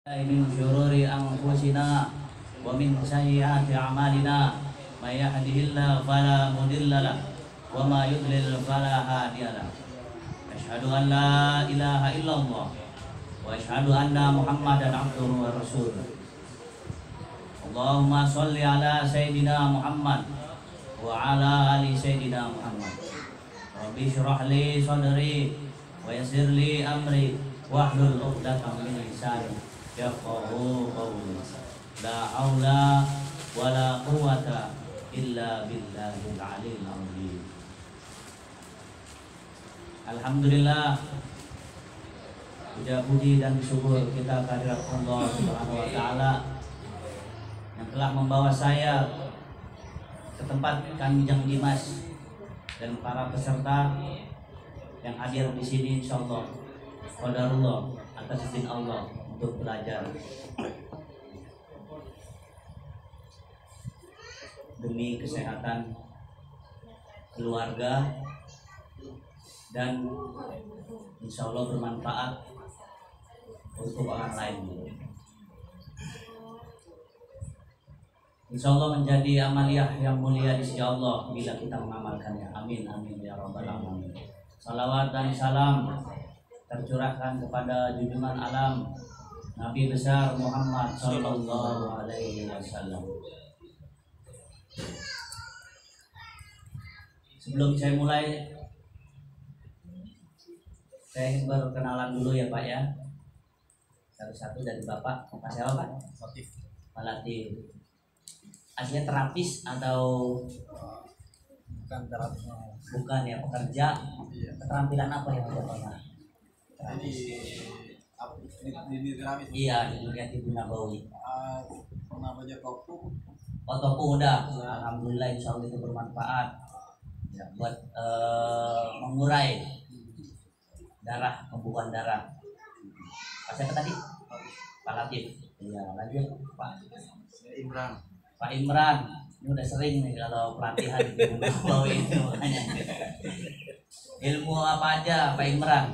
من شرور أنفسنا ومن سيئات أعمالنا من يهده الله فلا مضل له وما يضلل فلا هادي له أشهد أن لا إله إلا الله وأشهد أن محمدا عبده ورسوله اللهم صل على سيدنا محمد وعلى آل سيدنا محمد رب اشرح لي صدري ويسر لي أمري واحلل عقدة من لساني yafqahu qawli la haula wala quwwata illa billahil aliyil azim. Alhamdulillah, puja puji dan syukur kita kehadirat Allah Subhanahu wa taala yang telah membawa saya ke tempat Kanjeng Dimas dan para peserta yang hadir di sini, insyaallah qadarullah atas izin Allah untuk belajar demi kesehatan keluarga dan insya Allah bermanfaat untuk orang lain. Insya Allah menjadi amaliyah yang mulia di sisi Allah bila kita mengamalkannya. Amin amin ya rabbal alamin. Salawat dan salam tercurahkan kepada junjungan alam Nabi besar Muhammad Sallallahu Alaihi Wasallam. Sebelum saya mulai, saya ingin berkenalan dulu ya Pak ya. Satu-satu dari Bapak. Pak siapa Pak? Latif. Pak Latif. Aslinya terapis atau bukan terapis? Bukan ya, pekerja. Iya. Keterampilan apa yang ada Pak? Di terapis. Iya, di dunia tibu nabawi. Pernah belajar topu? Oh topu udah. Alhamdulillah insya Allah itu bermanfaat ya, buat mengurai darah, pembuangan darah. Pak siapa tadi? Pak Latif. Iya, lanjut Pak. Imran. Pak Imran. Ini udah sering nih kalau pelatihan di tibu nabawi ini makanya. Ilmu apa aja Pak Imran?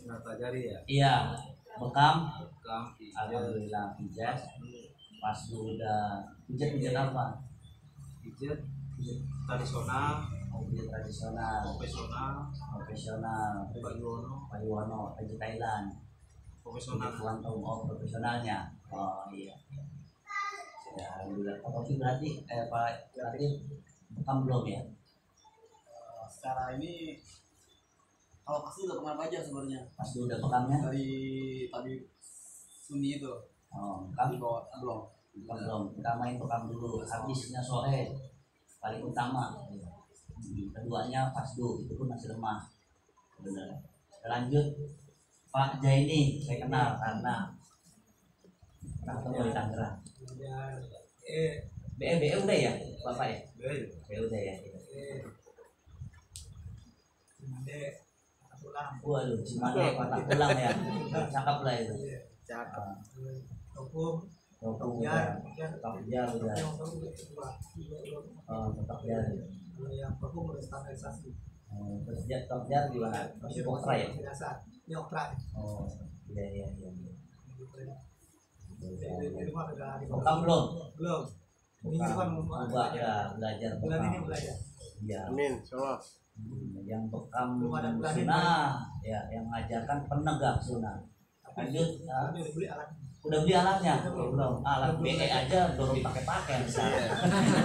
Yang pelajari ya? Iya, bekam. Pijat. Alhamdulillah pijat. Pas udah pijat apa? Pijat tradisional, Pijat tradisional, profesional, Payuwono, pijat Thailand, profesional, profesionalnya. Oh iya. Ya, alhamdulillah. Tapi berarti Pak berarti bekam belum ya? Secara ini kalau pasti udah pernah belajar sebenarnya. Pasti udah bekamnya? Dari tadi Sunni itu. Oh, kami bawa belum. Kita main bekam dulu. Habisnya sohe paling utama. Keduanya pasdu itu pun masih lemah. Benar. Lanjut Pak Jaini, saya kenal karena ketemu di Tangerang. BE udah ya Bapak ya? BE udah ya. Waduh, Cimande patah pulang ya. Cakep lah itu. Cakep. Topu udah. Tetap udah. Oh, tetap jar. Yang topu udah standarisasi. Terus tetap jar gimana? Masih okra ya? Ini okra. Oh, iya. Di rumah udah di Bekam belum? Belum. Ini kan Coba ya belajar bulan ini bekam. belajar. Iya. Amin, insyaallah. Yang bekam Belum ada bulan ini. sunnah, ya, yang mengajarkan penegak sunnah. Lanjut, ya. Ini udah beli alat. Udah beli alatnya? Belum. Alat BE aja belum dipakai misalnya.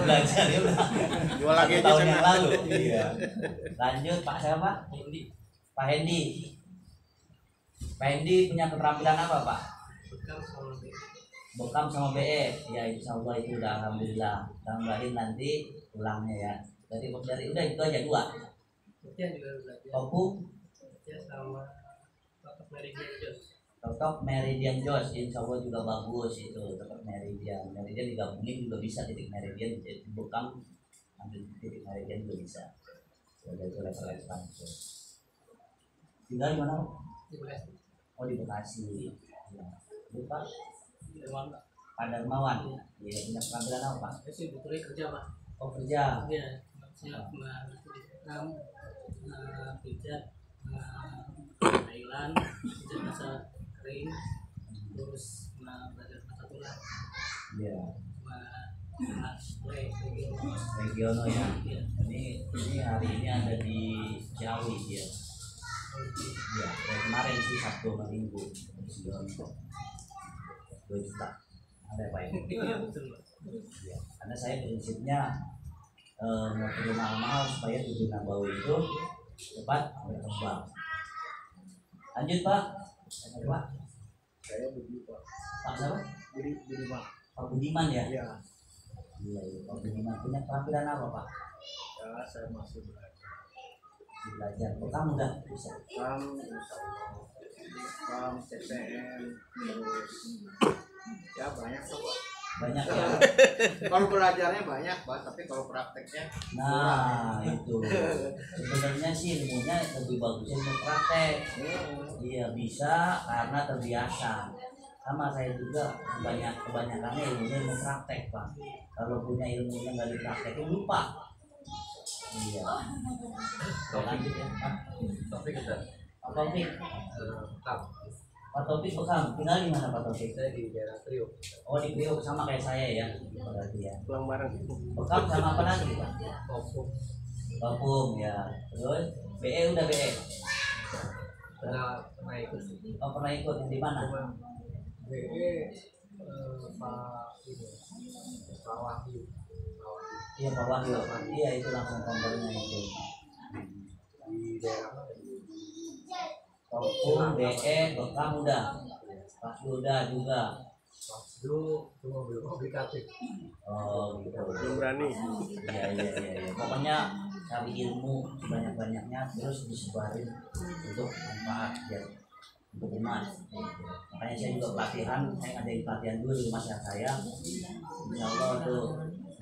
Belajar ya udah. Jual lagi aja tahun yang sana. lalu. Iya. Lanjut Pak siapa? Pak Hendi. Pak Hendi punya keterampilan apa Pak? Bekam sama BE. Ya insya Allah itu udah alhamdulillah. Tambahin nanti ulangnya ya. Dari udah itu aja dua. Kemudian juga belajar. Topu, Sama Totok Meridian Jos. Totok Meridian Jos, insya Allah juga bagus itu. Totok Meridian digabungin juga bisa titik Meridian jadi bekam ambil titik Meridian juga bisa. Jadi itu level ekspansi. Tinggal di mana? Di Bekasi. Oh di Bekasi. Ya. Lupa. Di Dermawan. Pak Darmawan. Iya punya penampilan apa Pak? Saya sih betulnya kerja Pak. Oh kerja. Iya. Saya pernah Vietnam, pijat Thailand, pijat bahasa kering, terus belajar bahasa tulang Iya. sama Regional ya. Ini hari ini ada di Ciawi ya. Ya, dari kemarin sih Sabtu sama Minggu. 2 juta. Ada apa ini? iya betul Pak. Ya, karena saya prinsipnya mau beli mahal-mahal supaya tujuh Nabawi itu cepat berkembang. Lanjut Pak. Pak. Saya Budi Pak. Pak siapa? Budi Pak. Pak Budiman ya? Iya. Iya, Pak Budiman punya keterampilan apa Pak? Ya saya masih belajar. Belajar. Kamu udah bisa. Kam CPN terus ya banyak tuh Pak. Banyak ya. Kalau belajarnya banyak Pak, tapi kalau prakteknya Nah, itu sebenarnya sih ilmunya lebih bagus ilmu praktek. Iya bisa karena terbiasa. Sama saya juga kebanyakannya ilmunya ilmu praktek Pak. Kalau punya ilmunya nggak dipraktekin lupa. Iya. Lanjut ya Pak. Topik kita Pak Taufik. Pak Taufik Bekam. Tinggal di mana Pak Taufik? saya di daerah Priok. Oh di Priok sama kayak saya ya. Berarti ya. pulang bareng. Bekam sama apa lagi Pak? Kopum Bapum ya. Terus BE udah BE. pernah ikut Oh pernah ikut di mana? BE Pak ini Pak Wahyu. Iya Pak Wahyu. Iya itu langsung kompornya itu. Di daerah Bapum BE Bekam udah. Pak udah juga. itu cuma belum obligatif. Oh gitu. Belum berani. Iya. Pokoknya cari ilmu sebanyak-banyaknya terus disebarin untuk manfaat ya untuk umat. Makanya saya juga pelatihan, saya ngadain pelatihan dulu di masyarakat saya. Insya Allah tuh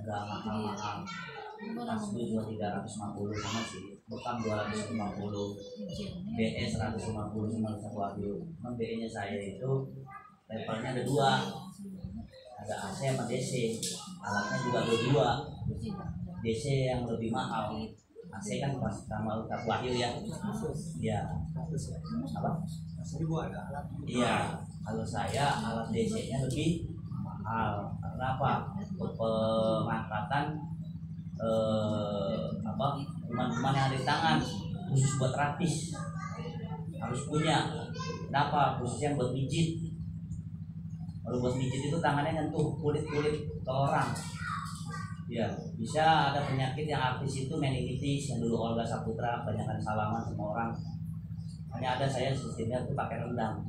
nggak mahal-mahal. Pas dulu 350 sama sih, Bekam 250, BE 150 sama satu Wahyu. Memang BE nya saya itu levelnya ada 2, ada AC sama DC. Alatnya juga ada 2. DC yang lebih mahal, AC kan pas sama Ustaz Wahyu ya. Iya. Apa? Iya. Kalau saya alat DC-nya lebih mahal. Kenapa? Untuk pengangkatan kuman-kuman yang ada di tangan khusus buat terapis harus punya. Kenapa? Khususnya buat mijit. Kalau buat mijit itu tangannya nyentuh kulit-kulit ke orang. Ya, bisa ada penyakit yang artis itu meningitis yang dulu Olga Saputra banyakkan salaman sama orang. Hanya ada saya sistemnya itu pakai rendam.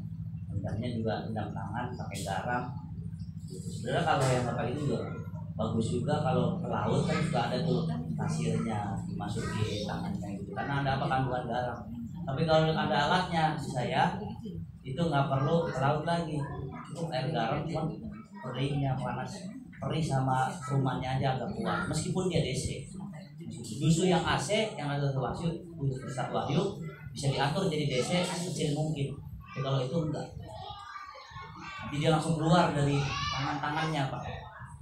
Rendamnya juga rendam tangan pakai garam. Sebenarnya kalau yang pakai itu juga bagus juga. Kalau ke laut kan juga ada tuh pasirnya dimasukin tangannya gitu. Karena ada apa kandungan garam. Tapi kalau ada alatnya di saya itu nggak perlu ke laut lagi. Cukup air garam cuma keringnya panas. Perih sama rumahnya aja agak kuat meskipun dia DC. Justru yang AC yang ada Ustaz Wahyu bisa diatur jadi DC kecil mungkin. Tapi kalau itu enggak, nanti dia langsung keluar dari tangan-tangannya Pak.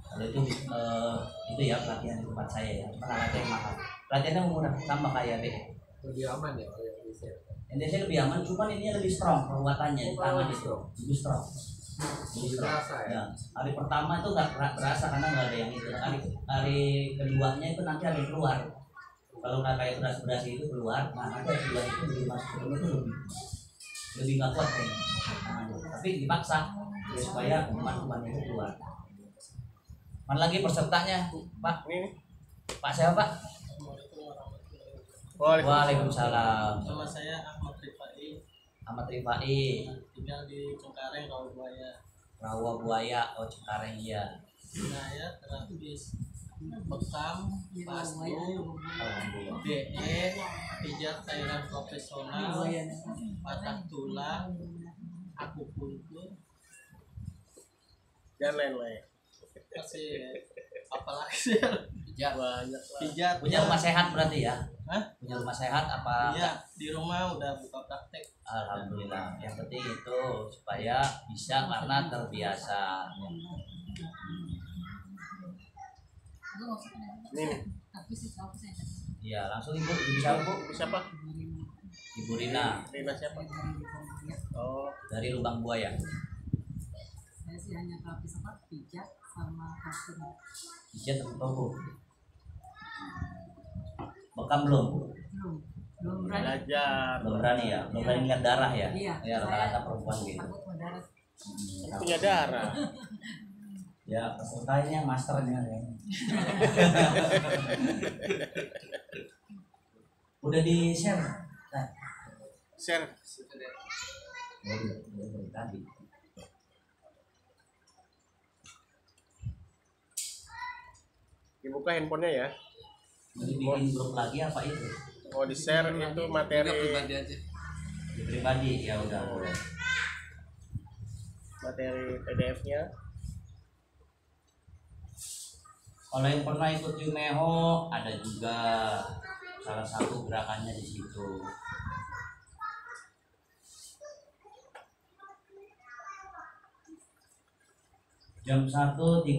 Kalau itu ya pelatihan di tempat saya ya. Pelatihan yang mahal. Pelatihannya murah sama kayak BE. Lebih aman ya kalau yang di sini. Yang DC lebih aman, cuman ini lebih strong perawatan di tangan lebih itu. strong. Lebih strong. Berasa ya. Ya, hari pertama itu nggak berasa karena nggak ada yang itu. Hari keduanya itu nanti ada yang keluar. Kalau nggak kayak beras-beras itu keluar, nah nanti hari kedua itu lebih masuk ke itu lebih nggak kuat kayaknya. Tapi dipaksa ya, supaya kuman-kumannya itu keluar. Mana lagi pesertanya, Pak? Ini. Pak siapa Pak? Waalaikumsalam. Nama saya Ahmad Rifai, Ahmad Rifai. tinggal di Cengkareng, Rawabuaya. Rawabuaya, oh Cengkareng ya. Saya terapis Bekam, Pastu, Alhamdulillah. BE, pijat cairan profesional, patah tulang, akupuntur, Dan lain-lain. kasih apalagi sih? Pijat. Banyak lah. Pijat. Punya rumah sehat berarti ya? Hah? Punya rumah sehat apa? Iya, di rumah udah buka praktek. Alhamdulillah. Yang penting itu supaya bisa karena terbiasa. Nih, Iya, langsung ibu bisa bu. siapa? Ibu Rina Rina siapa? Oh, dari Lubang Buaya. masih hanya pelapis apa pijat sama kasur. Pijat atau tofu? Bekam belum? Belum berani. Belajar. Belum berani ya? Belum berani lihat darah ya? Iya, Ya rata-rata perempuan gitu. takut mendarat. Punya darah. Ya peserta ini yang masternya ya. Udah di share? Nah. Share. Dari tadi. Dibuka handphonenya ya. Mau dibikin grup lagi apa itu? Oh, di share itu materi Pribadi aja. Di pribadi ya udah boleh. materi PDF-nya. Kalau yang pernah ikut Yumeho ada juga salah satu gerakannya di situ. Jam 1.30,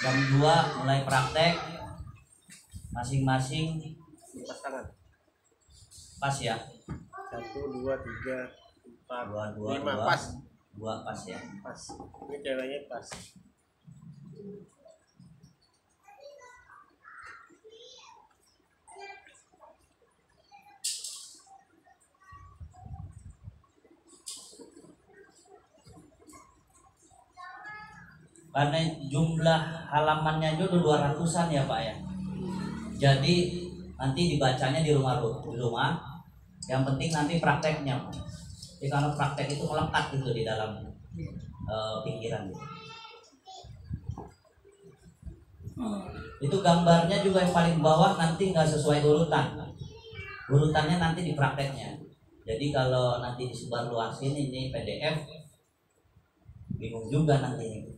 jam 2 mulai praktek, masing-masing Lepas tangan. pas ya. 1, 2, 3, 4, 2 5 pas. 2 pas ya. Pas. Ini ceweknya pas. Karena jumlah halamannya juga 200-an ya Pak ya. Jadi nanti dibacanya di rumah. Yang penting nanti prakteknya. Jadi kalau praktek itu melekat gitu di dalam pikiran gitu. Itu gambarnya juga yang paling bawah nanti nggak sesuai urutan. Urutannya nanti di prakteknya. Jadi kalau nanti disebar luasin ini PDF, bingung juga nanti.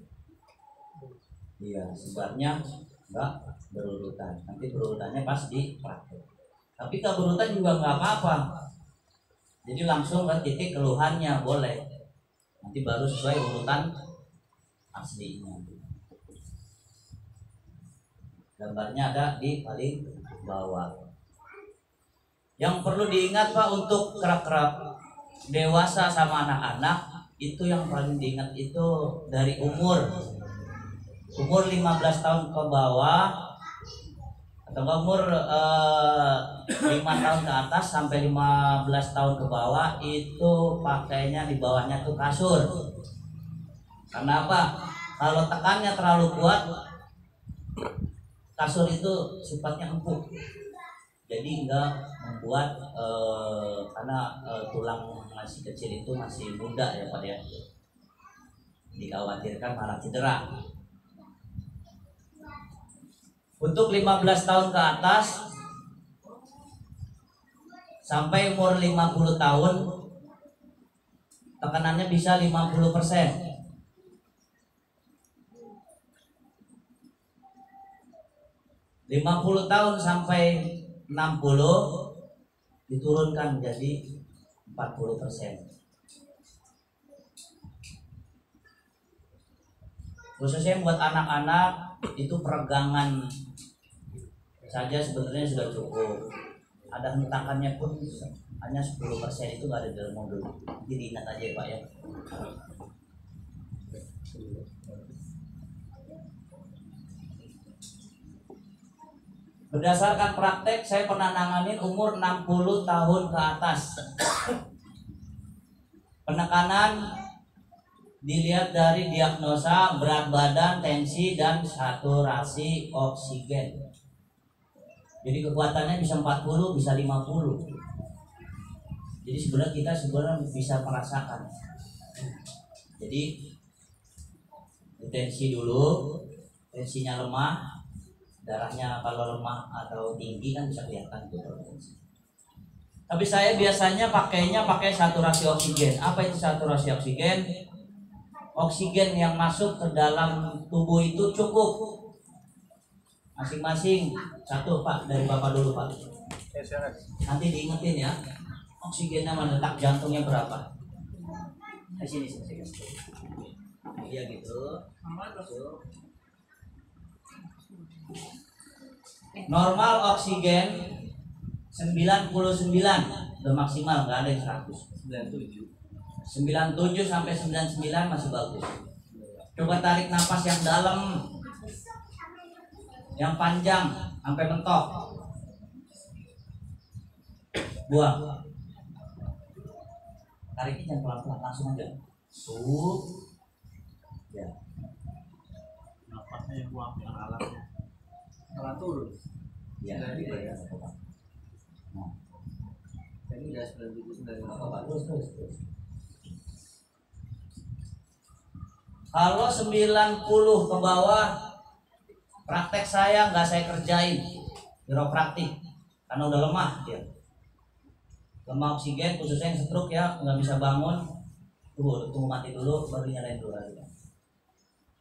Iya, sebarnya nggak berurutan. Nanti berurutannya pas di praktek. Tapi kalau berurutan juga nggak apa-apa. Jadi langsung ke titik keluhannya boleh. Nanti baru sesuai urutan aslinya. Gambarnya ada di paling bawah. Yang perlu diingat Pak untuk kerap-kerap dewasa sama anak-anak itu yang paling diingat itu dari umur 15 tahun ke bawah atau umur 5 tahun ke atas sampai 15 tahun ke bawah itu pakainya di bawahnya tuh kasur. Karena apa? Kalau tekannya terlalu kuat, kasur itu sifatnya empuk. Jadi enggak membuat karena tulang masih kecil itu masih muda ya Pak ya. Dikhawatirkan malah cedera. Untuk 15 tahun ke atas sampai umur 50 tahun tekanannya bisa 50%. 50 tahun sampai 60 diturunkan jadi 40%. Khususnya buat anak-anak itu peregangan saja sebenarnya sudah cukup. Ada hentakannya pun hanya 10% itu nggak ada dalam modul. Jadi ingat aja Pak ya. Berdasarkan praktek saya pernah nanganin umur 60 tahun ke atas. Penekanan dilihat dari diagnosa berat badan, tensi, dan saturasi oksigen. Jadi kekuatannya bisa 40, bisa 50. Jadi sebenarnya kita bisa merasakan. Jadi tensi dulu, tensinya lemah, darahnya kalau lemah atau tinggi kan bisa kelihatan gitu. Tapi saya biasanya pakai saturasi oksigen. Apa itu saturasi oksigen? Oksigen yang masuk ke dalam tubuh itu cukup. Masing-masing satu Pak, dari Bapak dulu Pak. Nanti diingetin ya. Oksigennya mendetak jantungnya berapa? Di sini. Iya gitu. Normal oksigen 99 udah maksimal, nggak ada yang 100. 97. 97 sampai 99 masih bagus. Coba tarik napas yang dalam, yang panjang sampai mentok. Buang. Tariknya jangan pelan-pelan, langsung aja. Ya. Napasnya yang buang yang alatnya. Alat turun. Ya, ya. Nah, Ini udah 99. terus. Kalau 90 ke bawah, praktek saya nggak saya kerjain, praktik karena udah lemah dia. Lemah oksigen, khususnya yang stroke ya, nggak bisa bangun. Tunggu mati dulu, baru nyalain dulu lagi.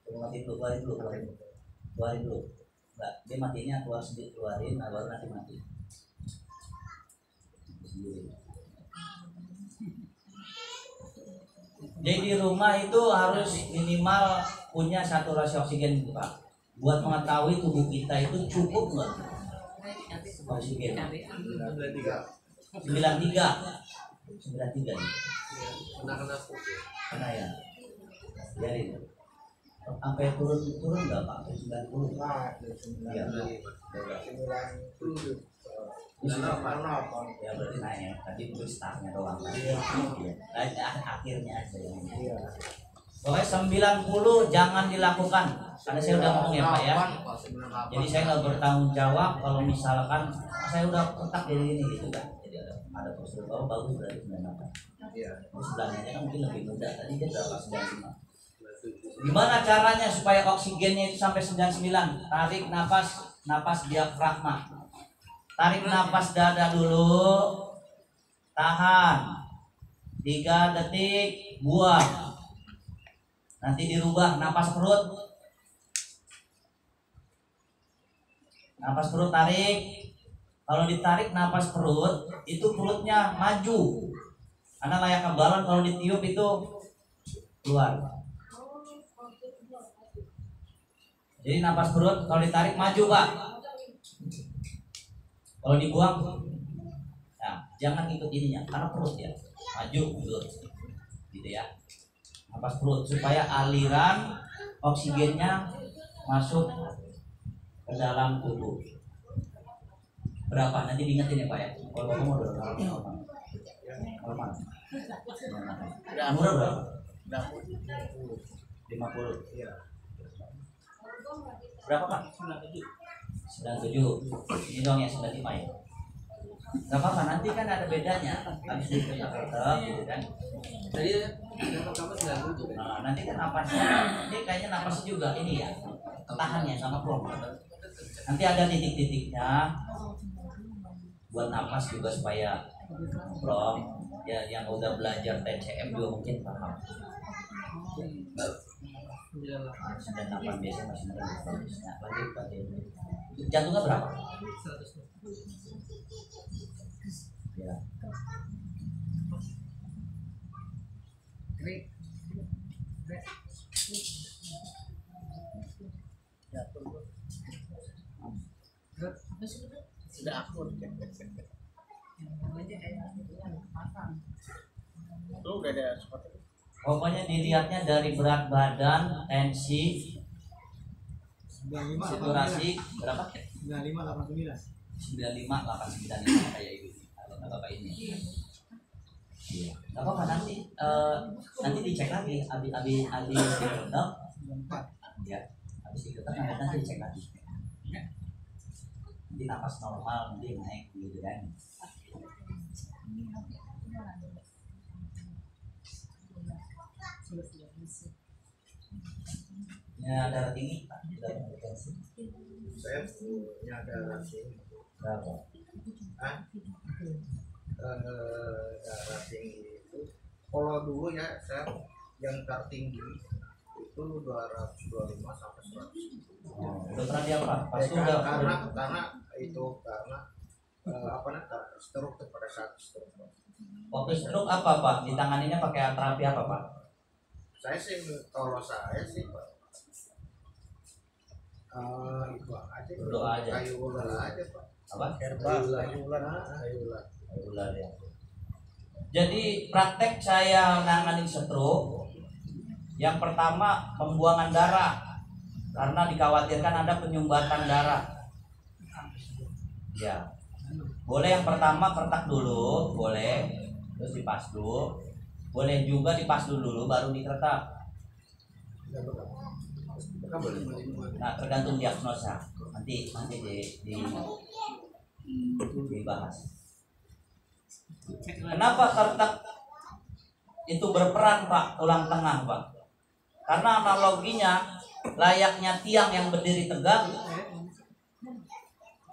Tunggu mati dulu, keluarin dulu. Nggak, dia matinya keluar sendiri, keluarin, nah baru nanti mati. Jadi di rumah itu harus minimal punya saturasi oksigen, Pak. Buat mengetahui tubuh kita itu cukup nggak oksigen. 93 nih. Kena putih. Kena ya. Biarin. Sampai turun nggak Pak? 90. Iya. 97. Ya berarti naik. Tadi itu startnya doang. Iya. Akhirnya aja yang ini. Pokoknya 90 jangan dilakukan. Karena saya udah ngomong ya Pak ya. Jadi saya nggak bertanggung jawab kalau misalkan saya udah ketak dari ini gitu kan. Jadi ada prosedur bagus berarti 98. Iya. Sebelahnya kan mungkin lebih mudah. Tadi dia berapa 95. Gimana caranya supaya oksigennya itu sampai 99? Tarik napas diafragma. Tarik napas dada dulu. Tahan 3 detik, buang. Nanti dirubah napas perut. Napas perut tarik. Kalau ditarik napas perut, itu perutnya maju. Karena layaknya balon kalau ditiup itu keluar. Jadi napas perut kalau ditarik maju, Pak. Kalau dibuang, nah jangan ikut ininya, karena perut ya maju mundur, gitu ya. Napas perut supaya aliran oksigennya masuk ke dalam tubuh. Berapa? Nanti diingetin ya Pak ya. Kalau kamu udah berapa? Umur berapa? 50. Iya. Berapa Pak? 97. Ini dong ya 95 ya. Gak apa-apa, nanti kan ada bedanya. Habis itu tetap gitu kan. Tadi yang pertama 97. Nah, nanti kan napasnya, ini kayaknya napas juga ini ya. Tahannya sama plong. Nanti ada titik-titiknya buat napas juga supaya plong. Ya yang udah belajar TCM juga mungkin paham. 98 biasanya masih bagus. Nah, lagi jantungnya berapa? 100. Ya. Sudah akut. Lu udah ada seperti itu. Pokoknya dilihatnya dari berat badan, tensi, 95 saturasi berapa? 95 89. 95 895 kayak ibu atau bapak ini. Iya. Gak apa-apa nanti dicek lagi abi diketok. Ya. Habis diketok nanti dicek lagi. Nanti napas normal nanti naik gitu kan. Ya darah tinggi Pak, darah tensi. Saya punya darah tinggi. Berapa? Darah tinggi itu kalau dulu ya saya yang tertinggi itu 225 sampai 100. Udah pernah dia apa? Pasti udah karena stroke pada saat stroke. waktu stroke apa Pak? Ditanganinya pakai terapi apa Pak? Saya sih kalau saya sih Pak, itu aja. Berdoa aja. Kayu ular aja Pak. Apa? Herbal, Kayu ular. Ular ya. Jadi praktek saya menangani stroke, yang pertama pembuangan darah karena dikhawatirkan ada penyumbatan darah. Ya, boleh yang pertama kertak dulu, boleh, terus dipasdu, boleh juga dipasdu dulu baru dikeretak. Nah, tergantung diagnosa. Nanti dibahas. Kenapa kertak itu berperan, Pak, tulang tengah, Pak? Karena analoginya layaknya tiang yang berdiri tegak,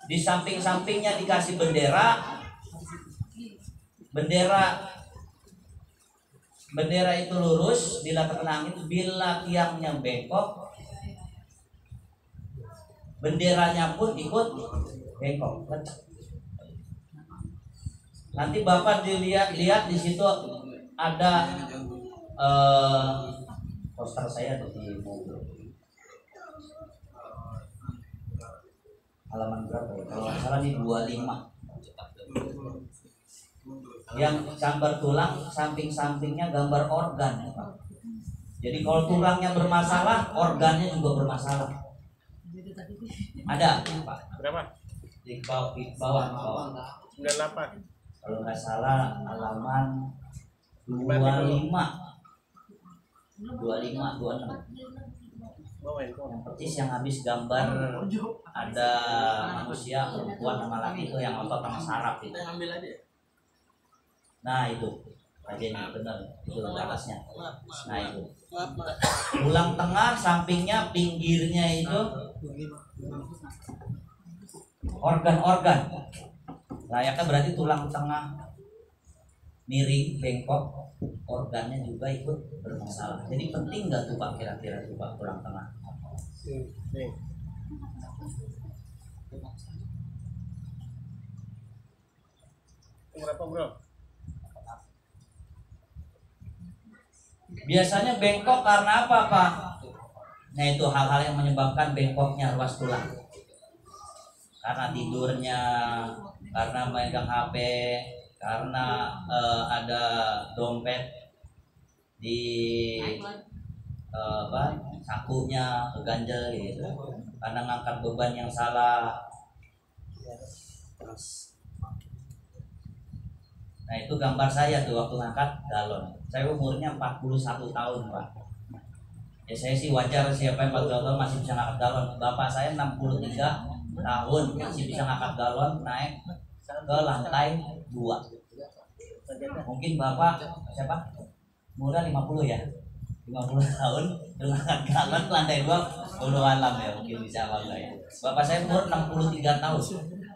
di samping-sampingnya dikasih bendera itu lurus, bila terkena angin, bila tiangnya bengkok, benderanya pun ikut bengkok. Nanti Bapak lihat di situ ada poster saya tuh di mobil. Halaman berapa ya? Kalau nggak salah di 25. Yang gambar tulang, samping-sampingnya gambar organ, ya, Pak. Jadi kalau tulangnya bermasalah, organnya juga bermasalah. Ada, Pak. Berapa? Di bawah. 98. Kalau nggak salah halaman 25, 26. Bawa handphone. Yang persis yang habis gambar ada manusia, perempuan sama laki itu yang otot sama saraf itu. Kita ambil aja. Nah itu, ini benar itu di atasnya. Nah itu. Tulang tengah, sampingnya, pinggirnya itu organ-organ. Layaknya berarti tulang tengah miring, bengkok, organnya juga ikut bermasalah. Jadi penting nggak tuh Pak kira-kira tuh Pak tulang tengah? Nih. Berapa, Bro? Biasanya bengkok karena apa, Pak? Nah itu hal-hal yang menyebabkan bengkoknya ruas tulang. Karena tidurnya, karena megang HP, karena ada dompet di sakunya keganjel gitu, karena ngangkat beban yang salah. Nah itu gambar saya tuh waktu ngangkat galon. Saya umurnya 41 tahun, Pak. Ya saya sih wajar, siapa yang 41 tahun masih bisa ngangkat galon. Bapak saya 63 tahun masih bisa ngangkat galon naik ke lantai 2. Mungkin Bapak siapa? Muda 50 ya. 50 tahun ngangkat galon ke lantai 2 udah alam ya, mungkin bisa bangga ya. Bapak saya umur 63 tahun.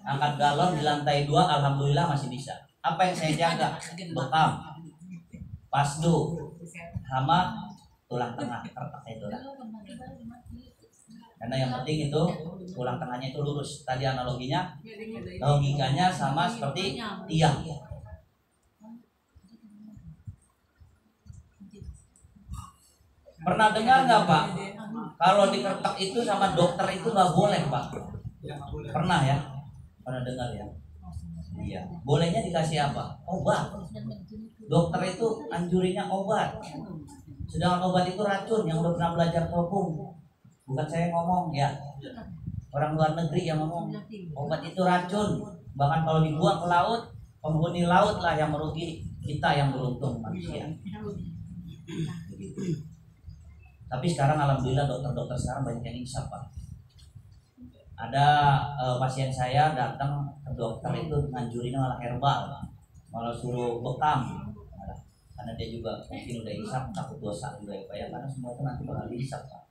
Angkat galon di lantai 2 alhamdulillah masih bisa. Apa yang saya jaga? Bekam, pasdu, sama tulang tengah, kertak itu. Karena yang penting itu tulang tengahnya itu lurus. Tadi analoginya, logikanya sama seperti tiang. Pernah dengar nggak Pak? Kalau dikertak itu sama dokter itu nggak boleh Pak. Pernah ya? Pernah dengar ya? Iya. Bolehnya dikasih apa? Obat. Dokter itu anjurinya obat. Sedangkan obat itu racun. Yang udah pernah belajar topung. Bukan saya ngomong ya. Orang luar negeri yang ngomong. Obat itu racun. Bahkan kalau dibuang ke laut, penghuni laut lah yang merugi. Kita yang beruntung manusia. Tapi sekarang alhamdulillah dokter-dokter sekarang banyak yang insaf Pak. Ada pasien saya datang ke dokter itu nganjurin malah herbal, malah suruh bekam, karena dia juga mungkin udah insaf, takut dosa juga ya Pak ya, karena semua itu nanti bakal insaf Pak,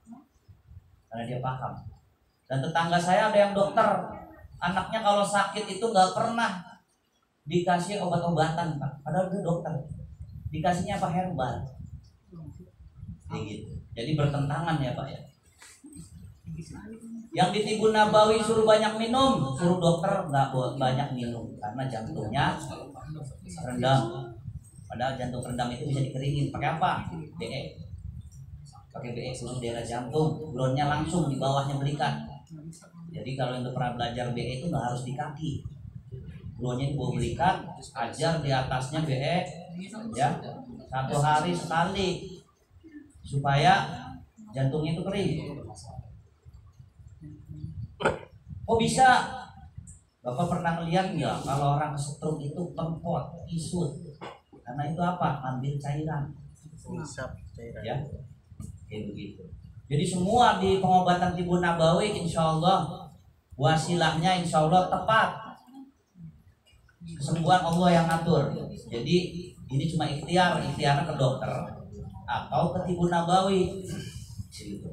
karena dia paham. Dan tetangga saya ada yang dokter, anaknya kalau sakit itu nggak pernah dikasih obat-obatan Pak, padahal dia dokter, dikasihnya apa herbal, gitu. Jadi bertentangan ya Pak ya. Yang di Tibun Nabawi suruh banyak minum, suruh dokter nggak banyak minum karena jantungnya rendam. Padahal jantung rendam itu bisa dikeringin. Pakai apa? BE. Pakai BE seluruh daerah jantung, groundnya langsung di bawahnya belikat. Jadi kalau yang pernah belajar BE itu nggak harus di kaki, Blonya ibu belikan, ajar di atasnya BE, ya 1 hari sekali supaya jantungnya itu kering. Oh bisa? Bapak pernah melihat nggak kalau orang stroke itu kempot, isut? Karena itu apa? Ambil cairan. Hisap cairan. Ya, kayak begitu. Jadi semua di pengobatan Tibun Nabawi, insya Allah wasilahnya insya Allah tepat. Kesembuhan Allah yang ngatur. Jadi ini cuma ikhtiarnya ke dokter atau ke Tibun Nabawi. Gitu.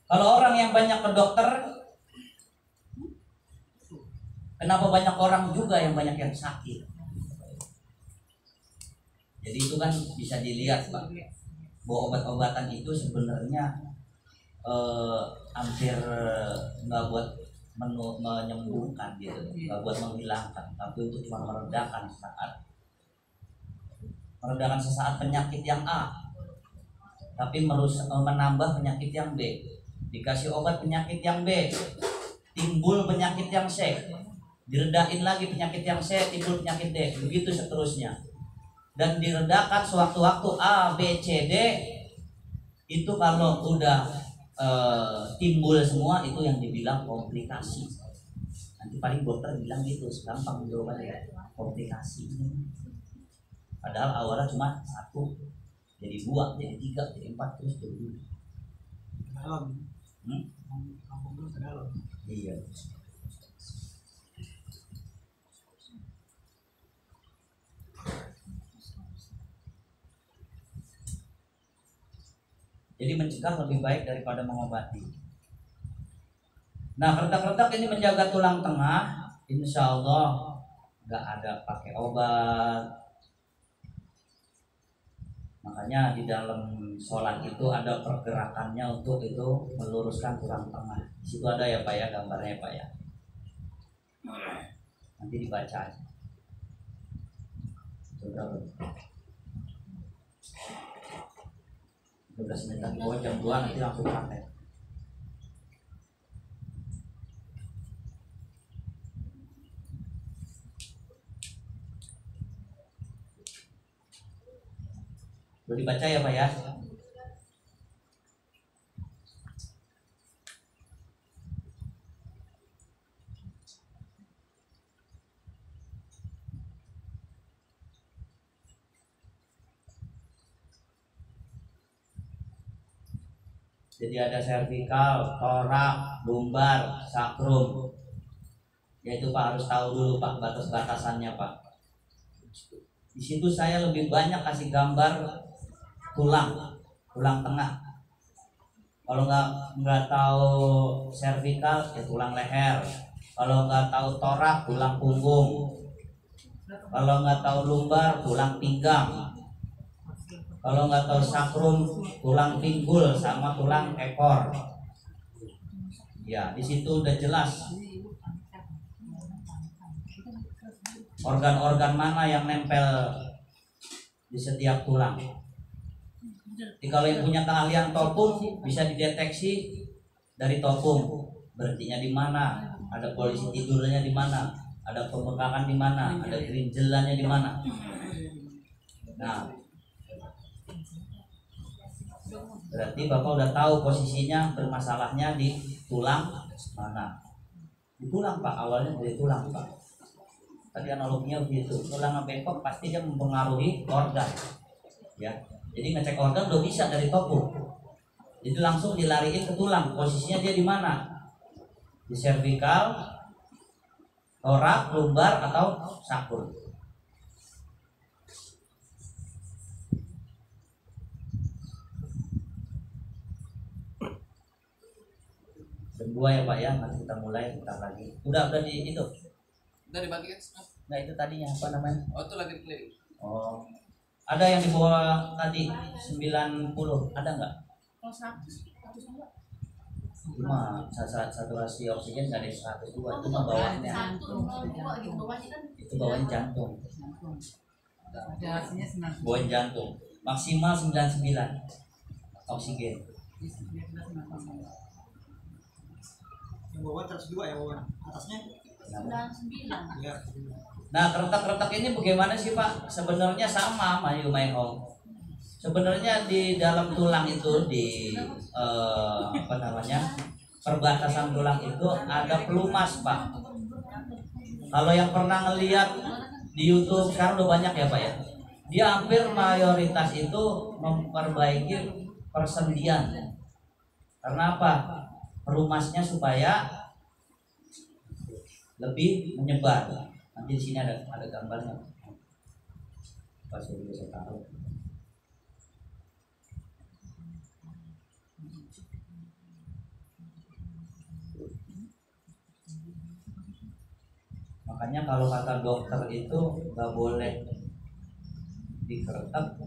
Kalau orang yang banyak ke dokter, kenapa banyak orang juga yang banyak yang sakit? Jadi itu kan bisa dilihat Pak, bahwa obat-obatan itu sebenarnya hampir nggak buat menyembuhkan gitu, nggak buat menghilangkan, tapi itu cuma meredakan sesaat penyakit yang A, tapi menambah penyakit yang B. Dikasih obat penyakit yang B, timbul penyakit yang C, diredain lagi penyakit yang C, timbul penyakit D, begitu seterusnya. Dan diredakan sewaktu-waktu A, B, C, D. Itu kalau udah timbul semua, itu yang dibilang komplikasi. Nanti paling dokter bilang gitu, gampang jawabannya, komplikasi. Padahal awalnya cuma 1, jadi 2, jadi 3, jadi 4, terus jadi dalam. Iya. Jadi mencegah lebih baik daripada mengobati. Nah, retak-retak ini menjaga tulang tengah, insya Allah nggak ada pakai obat. Makanya di dalam sholat itu ada pergerakannya untuk itu meluruskan tulang tengah. Di situ ada ya Pak ya, gambarnya Pak ya. Nanti dibaca aja. Coba 12 menit lagi, jam 2 nanti langsung praktek. Boleh dibaca ya Pak ya. Jadi ada servikal, torak, lumbar, sakrum. Yaitu Pak harus tahu dulu Pak batas-batasannya Pak. Di situ saya lebih banyak kasih gambar tulang tengah. Kalau nggak tahu servikal ya tulang leher. Kalau nggak tahu torak tulang punggung. Kalau nggak tahu lumbar tulang pinggang. Kalau nggak tahu sakrum tulang pinggul sama tulang ekor. Ya di situ udah jelas organ-organ mana yang nempel di setiap tulang. Jadi kalau yang punya keahlian topung bisa dideteksi dari topung, berhentinya di mana, ada polisi tidurnya di mana, ada pembengkakan di mana, ada gerinjelannya di mana. Nah, berarti Bapak udah tahu posisinya bermasalahnya di tulang mana. Di tulang Pak, awalnya dari tulang Pak. Tadi analoginya begitu, tulang bengkok pasti dia mempengaruhi organ. Ya, jadi ngecek organ udah bisa dari topung. Jadi langsung dilariin ke tulang, posisinya dia di mana? Di servikal, torak, lumbar atau sakrum. Jam 2 ya Pak ya, nanti kita mulai bentar lagi. Udah di itu. Udah dibagi kan? Nah itu tadinya apa namanya? Oh itu lagi klik. Oh, ada yang di bawah tadi 90, ada nggak? Kalau 100 enggak? Cuma saturasi oksigen nggak ada 102, itu mah bawahnya. Itu bawahnya jantung. Ada hasilnya 90. Bawahnya jantung. Maksimal 99. oksigen. Yang bawah 102 ya bawah. Atasnya? 99. Ya. Nah, keretak-keretak ini bagaimana sih Pak? Sebenarnya sama Mayu Mayhong. Sebenarnya di dalam tulang itu di perbatasan tulang itu ada pelumas Pak. Kalau yang pernah ngelihat di YouTube sekarang udah banyak ya Pak ya. Dia hampir mayoritas itu memperbaiki persendian. Karena apa? Pelumasnya supaya lebih menyebar. Nanti di sini ada gambarnya. Pasti bisa tahu. Makanya kalau kata dokter itu nggak boleh dikeretak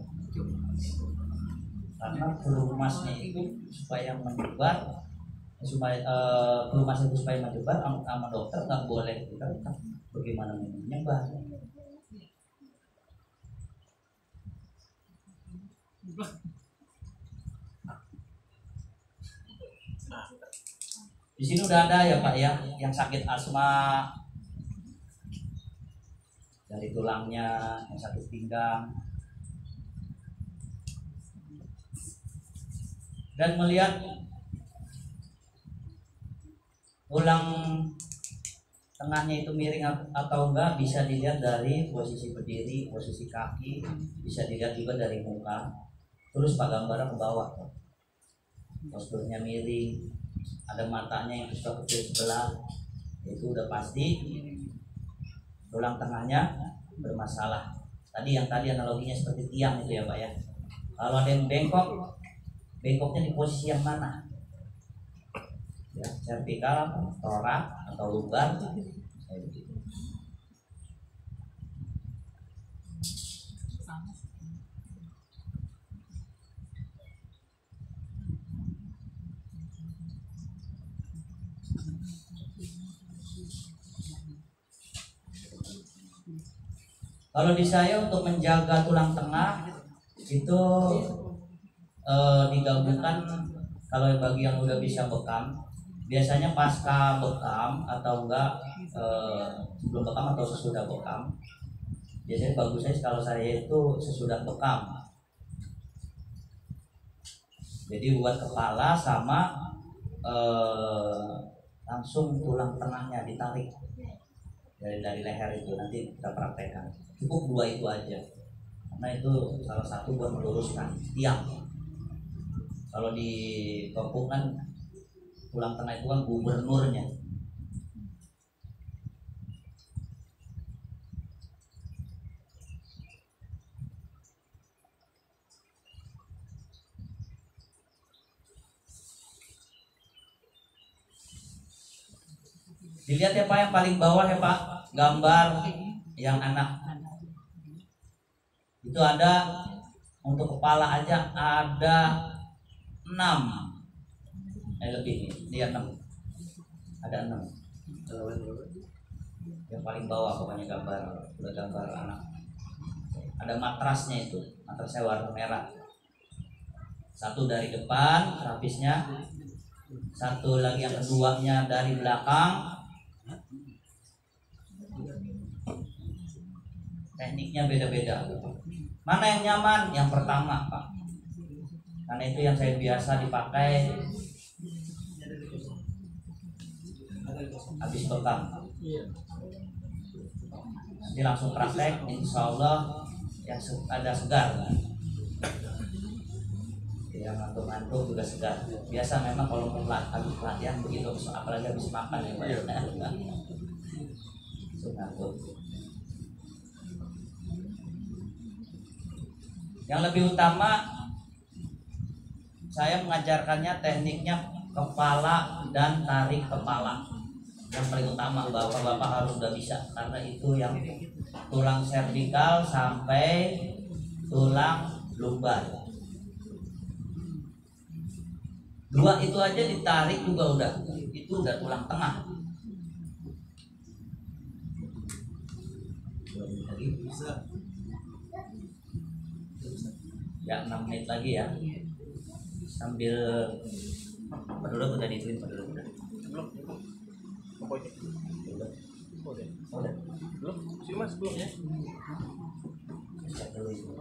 karena pelumasnya itu supaya menyebar, supaya pelumasnya itu supaya menyebar, sama dokter nggak boleh dikeretak. Bagaimana menyebar? Di sini udah ada ya Pak ya, yang sakit asma dari tulangnya, yang sakit pinggang, dan melihat tulang tengahnya itu miring atau enggak bisa dilihat dari posisi berdiri, posisi kaki, bisa dilihat juga dari muka. Terus Pak gambarnya ke bawah, posturnya miring, ada matanya yang sudah kecil sebelah, itu udah pasti tulang tengahnya bermasalah. Tadi analoginya seperti tiang itu ya Pak ya. Kalau ada yang bengkok, bengkoknya di posisi yang mana? Ya, vertikal, torak atau lumbar. Kalau di saya untuk menjaga tulang tengah itu digabungkan. Kalau bagi yang udah bisa bekam, biasanya pasca bekam atau enggak sebelum bekam atau sesudah bekam. Biasanya bagusnya kalau saya itu sesudah bekam. Jadi buat kepala sama langsung tulang tengahnya ditarik dari leher itu, nanti kita praktekkan. Cukup 2 itu aja, karena itu salah satu buat meluruskan tiang. Kalau di kampung kan tulang tengah itu kan gubernurnya. Dilihat ya Pak yang paling bawah ya Pak, gambar yang anak. Itu ada untuk kepala aja ada 6. Lebih nih, 6. Ada 6. Yang paling bawah pokoknya udah gambar anak. Ada matrasnya itu, matrasnya warna merah. 1 dari depan terapisnya, 1 lagi yang keduanya dari belakang. Tekniknya beda-beda. Mana yang nyaman? Yang pertama Pak, karena itu yang saya biasa dipakai habis bekam. Nanti langsung praktek, insya Allah yang ada segar. Yang ngantuk-ngantuk juga segar. Biasa memang kalau mau habis pelatihan begitu, apalagi habis makan ya Pak. Ngantuk. Yang lebih utama saya mengajarkannya tekniknya kepala dan tarik kepala. Yang paling utama bapak-bapak harus udah bisa, karena itu yang tulang servikal sampai tulang lumbar. 2 itu aja ditarik juga itu udah tulang tengah. Bisa. Ya 6 menit lagi ya. sambil dulu udah dituin dulu. Belum. Pokoknya. Udah. Belum. Sini Mas, belum ya. Cek dulu itu.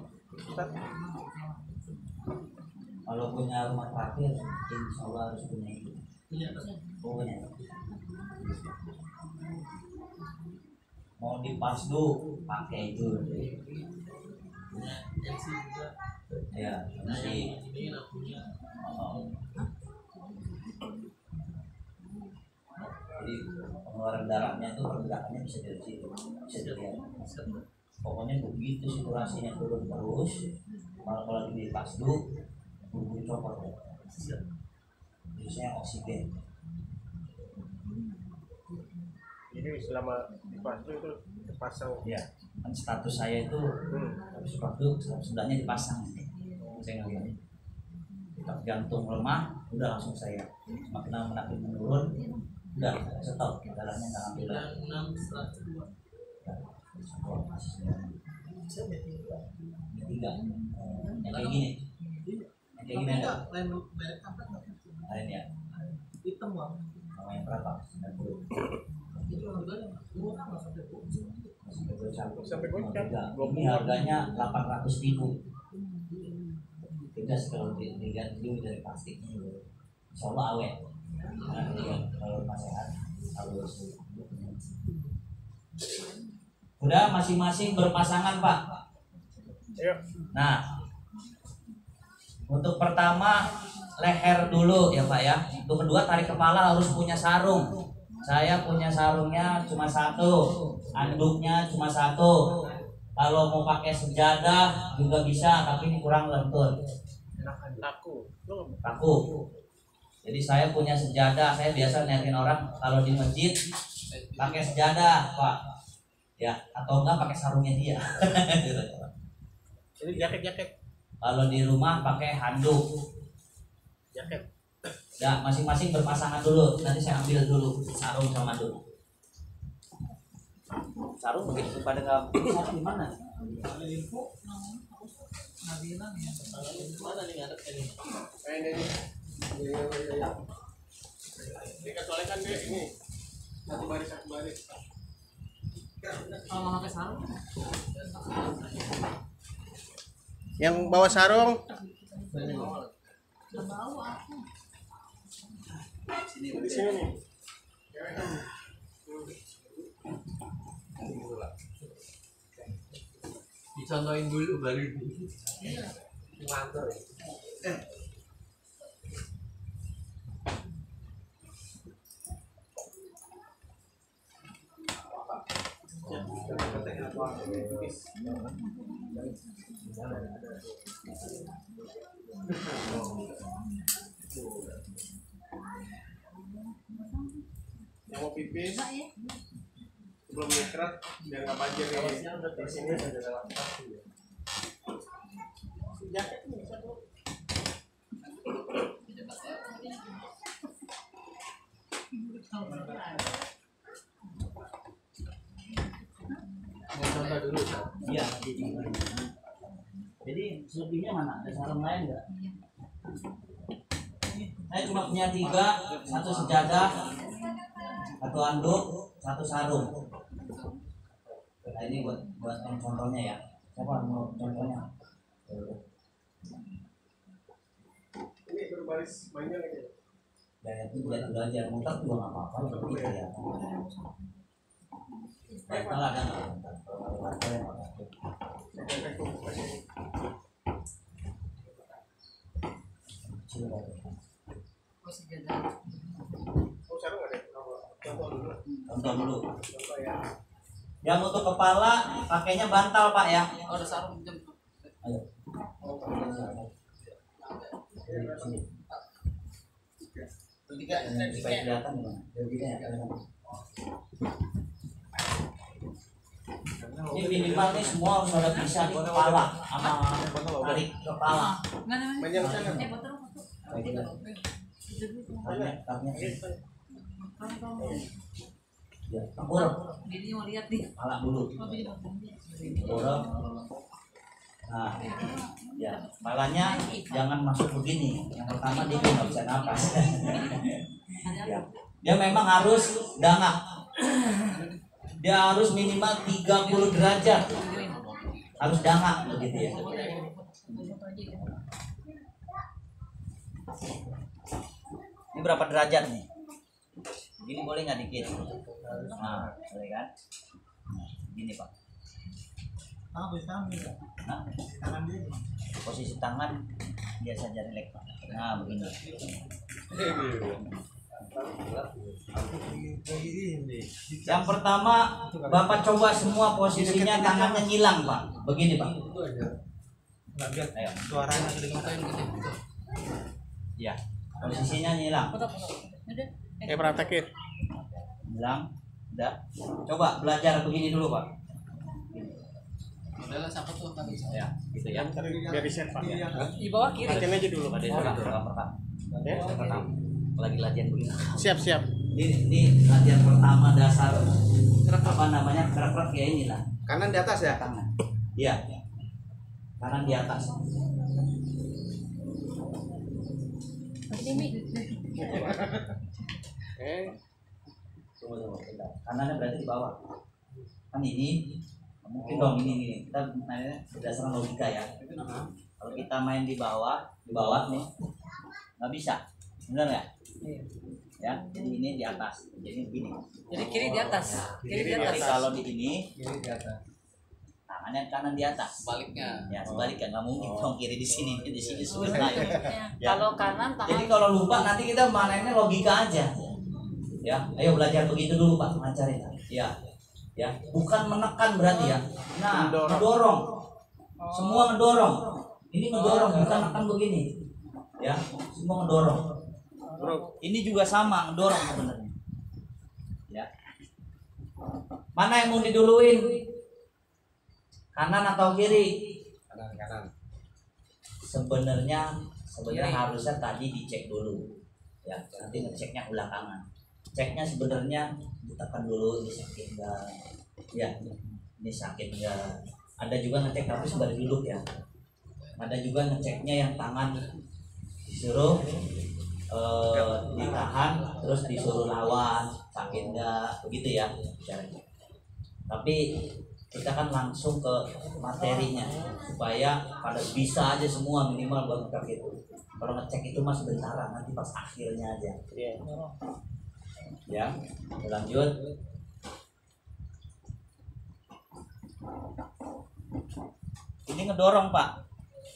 Kalau punya rumah terakhir, insya Allah harus punya itu. Punya. Mau dipasdu pakai itu. Ya, masih. Jadi pengeluaran darahnya itu pergerakannya bisa dari situ, bisa dilihat. Pokoknya begitu saturasinya turun terus, kalau dipasdu, bubur copot. Biasanya oksigen. Ini selama dipasang itu dipasang. Ya, kan status saya itu habis waktu sebelahnya dipasang. Saya nggak lihat. Detak jantung lemah, udah langsung saya. Semakin lama makin menurun, udah stop. Darahnya nggak ambil lagi. Tiga, yang kayak gini. Yang kayak gini ada. Lain ya. Hitam bang. Sama yang berapa? 90. Sampai gocap. Ini harganya 800.000. Tidak kalau dilihat dulu dari plastiknya, insya Allah awet. Kalau masalah harus. Udah masing-masing berpasangan Pak. Ayo. Nah, untuk pertama leher dulu ya Pak ya. Untuk kedua tarik kepala harus punya sarung. Saya punya sarungnya cuma satu, anduknya cuma satu. Kalau mau pakai sejadah juga bisa, tapi ini kurang lentur. Kaku. Jadi saya punya sejadah. Saya biasa ngeliatin orang kalau di masjid pakai sejadah Pak. Ya, atau enggak pakai sarungnya dia. Ini jaket. Kalau di rumah pakai handuk. Jaket. Ya, masing-masing berpasangan dulu. Nanti saya ambil dulu sarung sama handuk. Sarung begitu pada nggak sarung di mana? Mana nih ngadep ini? Ini. Ini kecualikan deh ini. Satu baris. Kalau pakai sarung? Yang bawa sarung. Di sini nih. Dicontohin dulu baru ngantor. Yang mau pipis sebelum nyekret biar nggak banjir di sini saja lewat kaki. Jaket bisa tuh. Mau contoh dulu Pak. Iya, jadi selebihnya mana? Ada sarung lain nggak? Saya cuma punya 3, satu sejadah, satu anduk, satu sarung. Nah, ini buat yang contohnya ya. Siapa mau contohnya? Ini berbaris banyak lagi. Ya itu buat belajar muter juga nggak apa-apa gitu ya. Kalau ada nggak? Kalau ada yang apa? Oh, sarung ada. Contoh dulu. Contoh dulu. Contoh ya. Yang untuk kepala pakainya bantal Pak ya. Oh, ada sarung jam. Ayo. Supaya kelihatan gimana? Ini minimal nih semua harus ada bisa di kepala sama tarik kepala. Banyak sana. Ya, kabur. Ini mau lihat nih. Kepala dulu. Dorong. Nah, ya, malahnya jangan masuk begini. Yang pertama dia nggak bisa napas. Ya. Dia memang harus dangak. Dia harus minimal 30 derajat. Harus dangak begitu ya. Ini berapa derajat nih? Begini boleh nggak dikit? Nah, boleh kan? Nah, gini Pak. Nah, posisi tangan biasa aja relax Pak. Nah, begini. Yang pertama, Bapak coba semua posisinya tangannya nyilang Pak. Begini Pak. Ayo. Suaranya Ya, posisinya nyilang. Praktekin. Nyilang. Udah. Coba belajar begini dulu Pak. Adalah siapa tuh tadi? Ya, gitu ya. Biar reset Pak. Di bawah kiri. Latihan aja dulu. Ada rekam. Lagi latihan begini. Siap. Ini latihan pertama dasar apa namanya gerak-gerak ya inilah. Kanan di atas ya? Tangan. Iya. Kanan di atas. Tunggu. Kanannya berarti di bawah. Kan ini mungkin dong ini. Kita mainnya berdasarkan logika ya. Kalau kita main di bawah nih nggak bisa, benar nggak? Ya, jadi ini di atas, jadi begini. Jadi kiri di atas. Kiri di atas. Jadi kalau di ini, tangannya kanan di atas. Sebaliknya. Ya, sebaliknya nggak mungkin dong kiri di sini sebelah. Ya. Kalau kanan Jadi tangan kalau lupa nanti kita mainnya logika aja. Ya, ayo belajar begitu dulu Pak, ngajarin. Ya, bukan menekan berarti ya. Nah, ngedorong. Semua ngedorong. Ini ngedorong, bukan menekan begini. Ya, semua ngedorong. Ini juga sama ngedorong sebenarnya. Ya. Mana yang mau diduluin? Kanan atau kiri? Kanan. Sebenarnya harusnya tadi dicek dulu. Ya, nanti ngeceknya belakangan. Ceknya sebenarnya ditekan dulu, ini sakit enggak? Ya, ini sakit enggak? Ada juga ngecek tapi sembari duduk ya. Ada juga ngeceknya yang tangan disuruh ditahan terus disuruh lawan, sakit enggak? Begitu ya caranya. Tapi kita kan langsung ke materinya supaya pada bisa aja semua minimal buat ngecek itu. Kalau ngecek itu mas bentaran, nanti pas akhirnya aja. Ya, lanjut. Ini ngedorong Pak,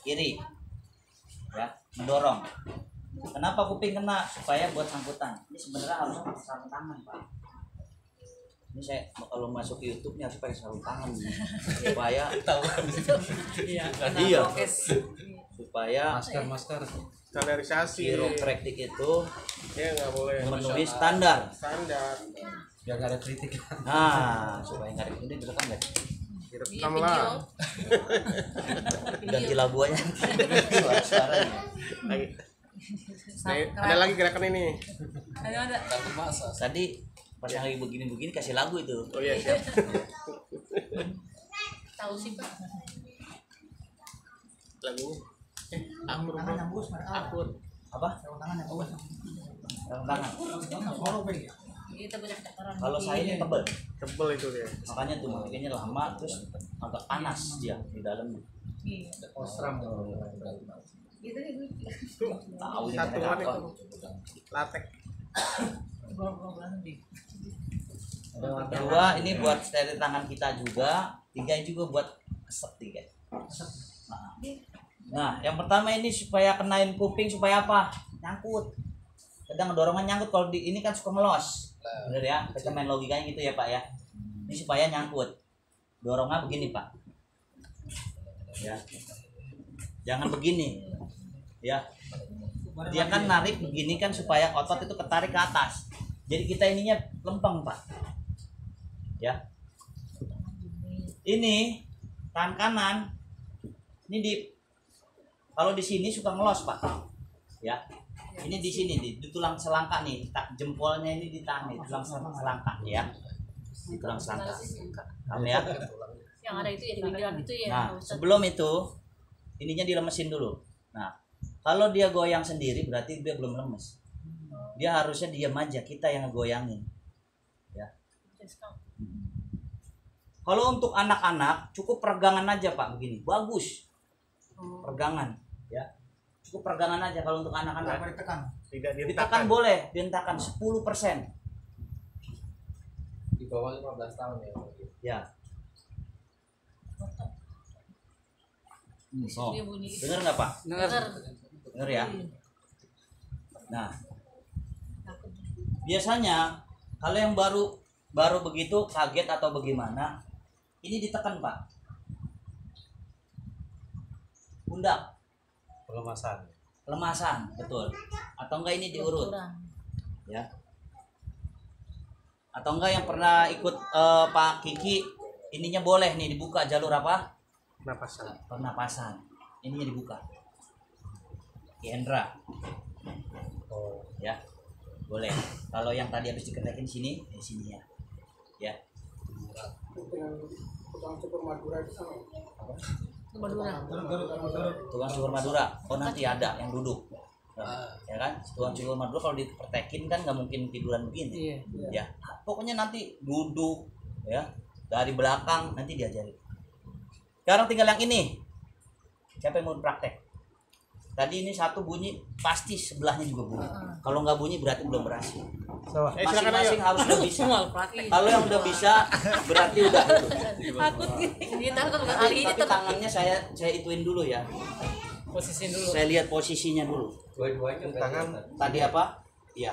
kiri. Ya, ngedorong. Kenapa kuping kena? Supaya buat sangkutan. Ini sebenarnya harus pakai sarung tangan Pak. Ini saya kalau masuk ke YouTube nya harus pakai sarung tangan supaya tahu. Iya. Supaya Masker. Standarisasi. praktik itu Ya nggak boleh. memenuhi standar. Biar nggak ada kritik. Nah, supaya nggak ada ini direkam nggak? Direkam lah. Ganti lagu aja. Suara-suaranya. Ada lagi gerakan ini. ada. Takut masa. Tadi pas yang lagi begini-begini kasih lagu itu. Oh iya siap. Tahu sih Pak. Lagunya. Akur. Apa? Sarung tangan. Kita banyak cakaran. Kalau saya ini tebel, Tebel itu dia. makanya tuh makanya lama terus agak panas dia di dalamnya. Iya. Osram. Gitu nih. Tahu ini Satuan mereka apa. itu. Latek. Kedua ini buat steril tangan kita juga. Tiga juga buat kesep tiga. Nah, yang pertama ini supaya kenain kuping supaya apa? Nyangkut. Kadang dorongan nyangkut kalau di ini kan suka melos. Bener ya? Kita main logikanya gitu ya Pak ya. Ini supaya nyangkut. Dorongnya begini Pak. Ya. Jangan begini. Ya. Dia kan narik begini kan supaya otot itu ketarik ke atas. Jadi kita ininya lempeng Pak. Ya. Ini tangan kanan. Ini kalau di sini suka ngelos Pak. Ya. Ini di sini di tulang selangkah nih, jempolnya ini ditahan nih, tulang selangkah ya. Di tulang selangkah. Paham ya? Yang ada itu ya di pinggiran itu ya. Nah, sebelum itu ininya dilemesin dulu. Nah, kalau dia goyang sendiri berarti dia belum lemes. Dia harusnya diam aja, kita yang ngegoyangin. Ya. Kalau untuk anak-anak cukup peregangan aja Pak begini, bagus. Peregangan, ya. Cukup peregangan aja kalau untuk anak-anak. Berapa ditekan? Tidak Ditekan boleh, dihentakan 10%. Di bawah 15 tahun ya. Ya. Oh, Dia bunyi. dengar nggak Pak? Dengar. Dengar ya. Nah, biasanya kalau yang baru begitu kaget atau bagaimana, ini ditekan Pak. Pundak, lemasan, betul. Atau enggak ini diurut, Kurang. ya. Atau enggak yang pernah ikut Pak Kiki, ininya boleh nih dibuka jalur apa? Pernapasan. Ininya dibuka. Ki Hendra. Ya. Boleh. Kalau yang tadi habis diketekin sini, sini ya. Ya. Tukang cukur Madura itu sama. Madura. Tukang cukur Madura. Oh, nanti ada yang duduk. Nah, ya kan? Tukang cukur Madura kalau dipertekin kan nggak mungkin tiduran begini. Iya. Ya. Pokoknya nanti duduk ya. Dari belakang nanti diajarin. Sekarang tinggal yang ini. Siapa yang mau praktek? Tadi ini satu bunyi, pasti sebelahnya juga bunyi. Kalau nggak bunyi berarti belum berhasil. Masing-masing harus udah bisa. Kalau yang udah bisa berarti udah itu. Takut dia takut nggak Tapi alinya tangannya saya ituin dulu ya. Posisi dulu. Saya lihat posisinya dulu. Dua-duanya Tangan. Tadi apa? Iya.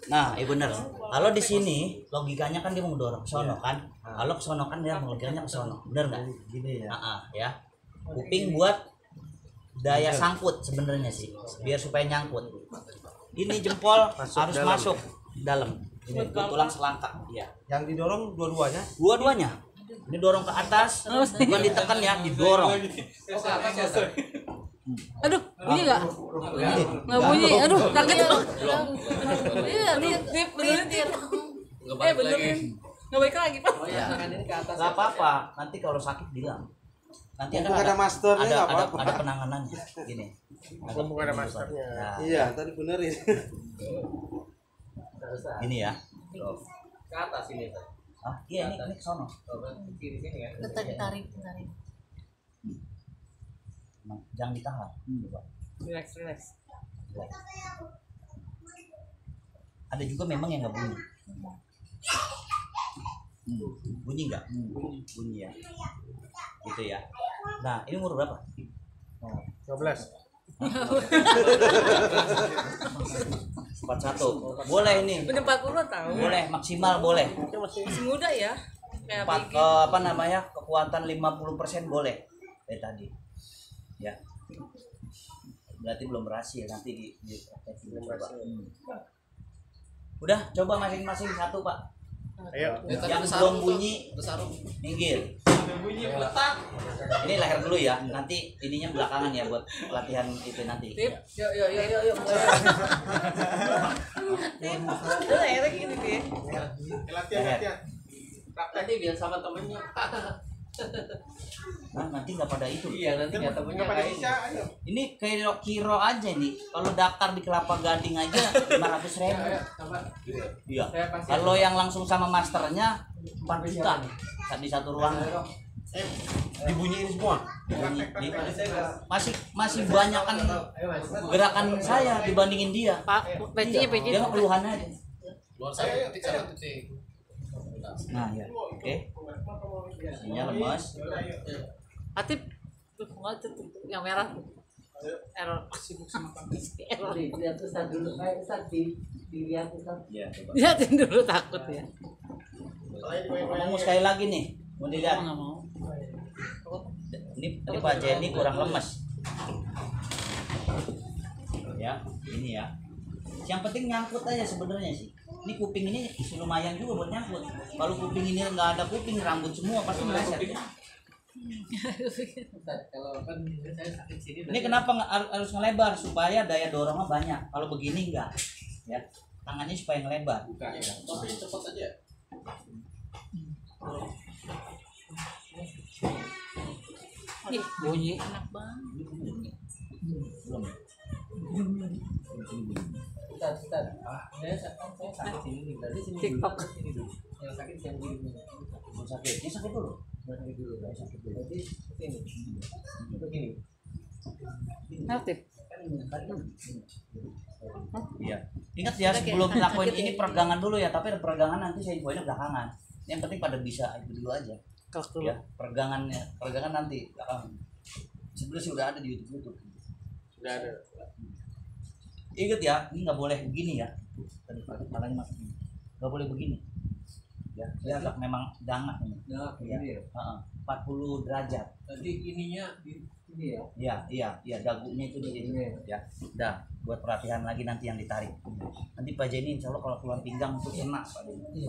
Nah, bener. Kalau di sini logikanya kan dia mau dorong sono kan. Kalau ke sono kan dia logikanya ke sono. Bener nggak? Gini ya. Ya. Kuping buat daya sangkut sebenarnya sih, biar supaya nyangkut. Ini jempol harus dalam. masuk dalam. Ini tulang selangkang. Iya. Yang didorong dua-duanya. Dua-duanya. Ini dorong ke atas, bukan ditekan ya, didorong. Aduh, bunyi nggak? Nggak bunyi. Aduh, kaget loh. Iya, dia benerin dia. Benerin. Nggak balik lagi Pak. Gak apa-apa. Nanti kalau sakit bilang. Nanti Mumpung ada masternya, nggak apa-apa. ada penanganannya. Gini. Mumpung ada masternya. Nah, Iya, tadi benerin. ini ya. ke atas ini. Ah, iya ini ke sono. Kiri sini ya. Tarik. Jangan ditahan. Coba. Relax. Ada juga memang yang nggak bunyi. Bunyi nggak? Bunyi ya. Gitu ya. Nah, ini umur berapa? 12. 41. Boleh ini. Udah 40 tahun. Boleh maksimal boleh. Masih muda ya. Kayak Apa namanya? Kekuatan 50% boleh. Kayak tadi. Ya. Berarti belum berhasil nanti coba. Udah, coba masing-masing satu, Pak. Ayo. Yang belum bunyi minggir. Bunyi letak. Ini leher dulu ya. Nanti ininya belakangan ya buat latihan itu nanti. Yuk. Lehernya gini deh. Latihan. Tadi biar sama temennya. Nah, nanti nggak pada itu. Iya, nanti nggak temennya Pada kayak bisa, ayo. Ini kiro aja nih. Kalau daftar di Kelapa Gading aja 500.000. Iya. Kalau yang langsung sama masternya 4 juta di satu ruangan. Dibunyiin semua. Masih banyak kan gerakan saya dibandingin dia. Pak, pecinya. Dia mah keluhannya aja. Ayo, titik. Nah ya, oke. Ininya lemas. Atip. Tuh, yang merah. Error. Sibuk sama error. Lihat Ustaz dulu. Ustaz dilihat Ustaz. Iya, coba. Lihatin dulu takut ya. Mau sekali lagi nih, mau dilihat. Nggak mau. Ini Pak Jenny kurang lemes. Ya, ini ya. Yang penting nyangkut aja sebenarnya sih. Ini kuping ini lumayan juga buat nyangkut. Kalau kuping ini nggak ada kuping, rambut semua pasti meleset. Kalau kan saya sakit sini. Ini kenapa harus ngelebar supaya daya dorongnya banyak. Kalau begini enggak, ya tangannya supaya ngelebar. Tapi cepat aja. Nih, bunyi enak banget. Saya sakit sini, berarti sini TikTok. dulu, sini dulu. Yang sakit yang di ini. Sakit, ini sakit dulu. Sakit dulu, sakit dulu. Berarti sini. Begini. Aktif. Iya. Ingat ya sebelum lakuin ini peregangan dulu ya, tapi peregangan nanti saya infoin belakangan. Yang penting pada bisa itu dulu aja. Ya, peregangan nanti belakangan. Sebenarnya sih udah ada di YouTube. Sudah ada. Ingat ya, ini nggak boleh begini ya. Tadi palanya masuk ini. Nggak boleh begini. Ya, dia agak memang dangak ini. Nah, Iya. ini ya. 40 derajat. Tadi ininya di ini ya. Iya, dagunya itu di sini. Ya, udah buat perhatian lagi nanti yang ditarik. Nanti Pak Jenny insya Allah kalau keluar pinggang itu kena Pak Jenny.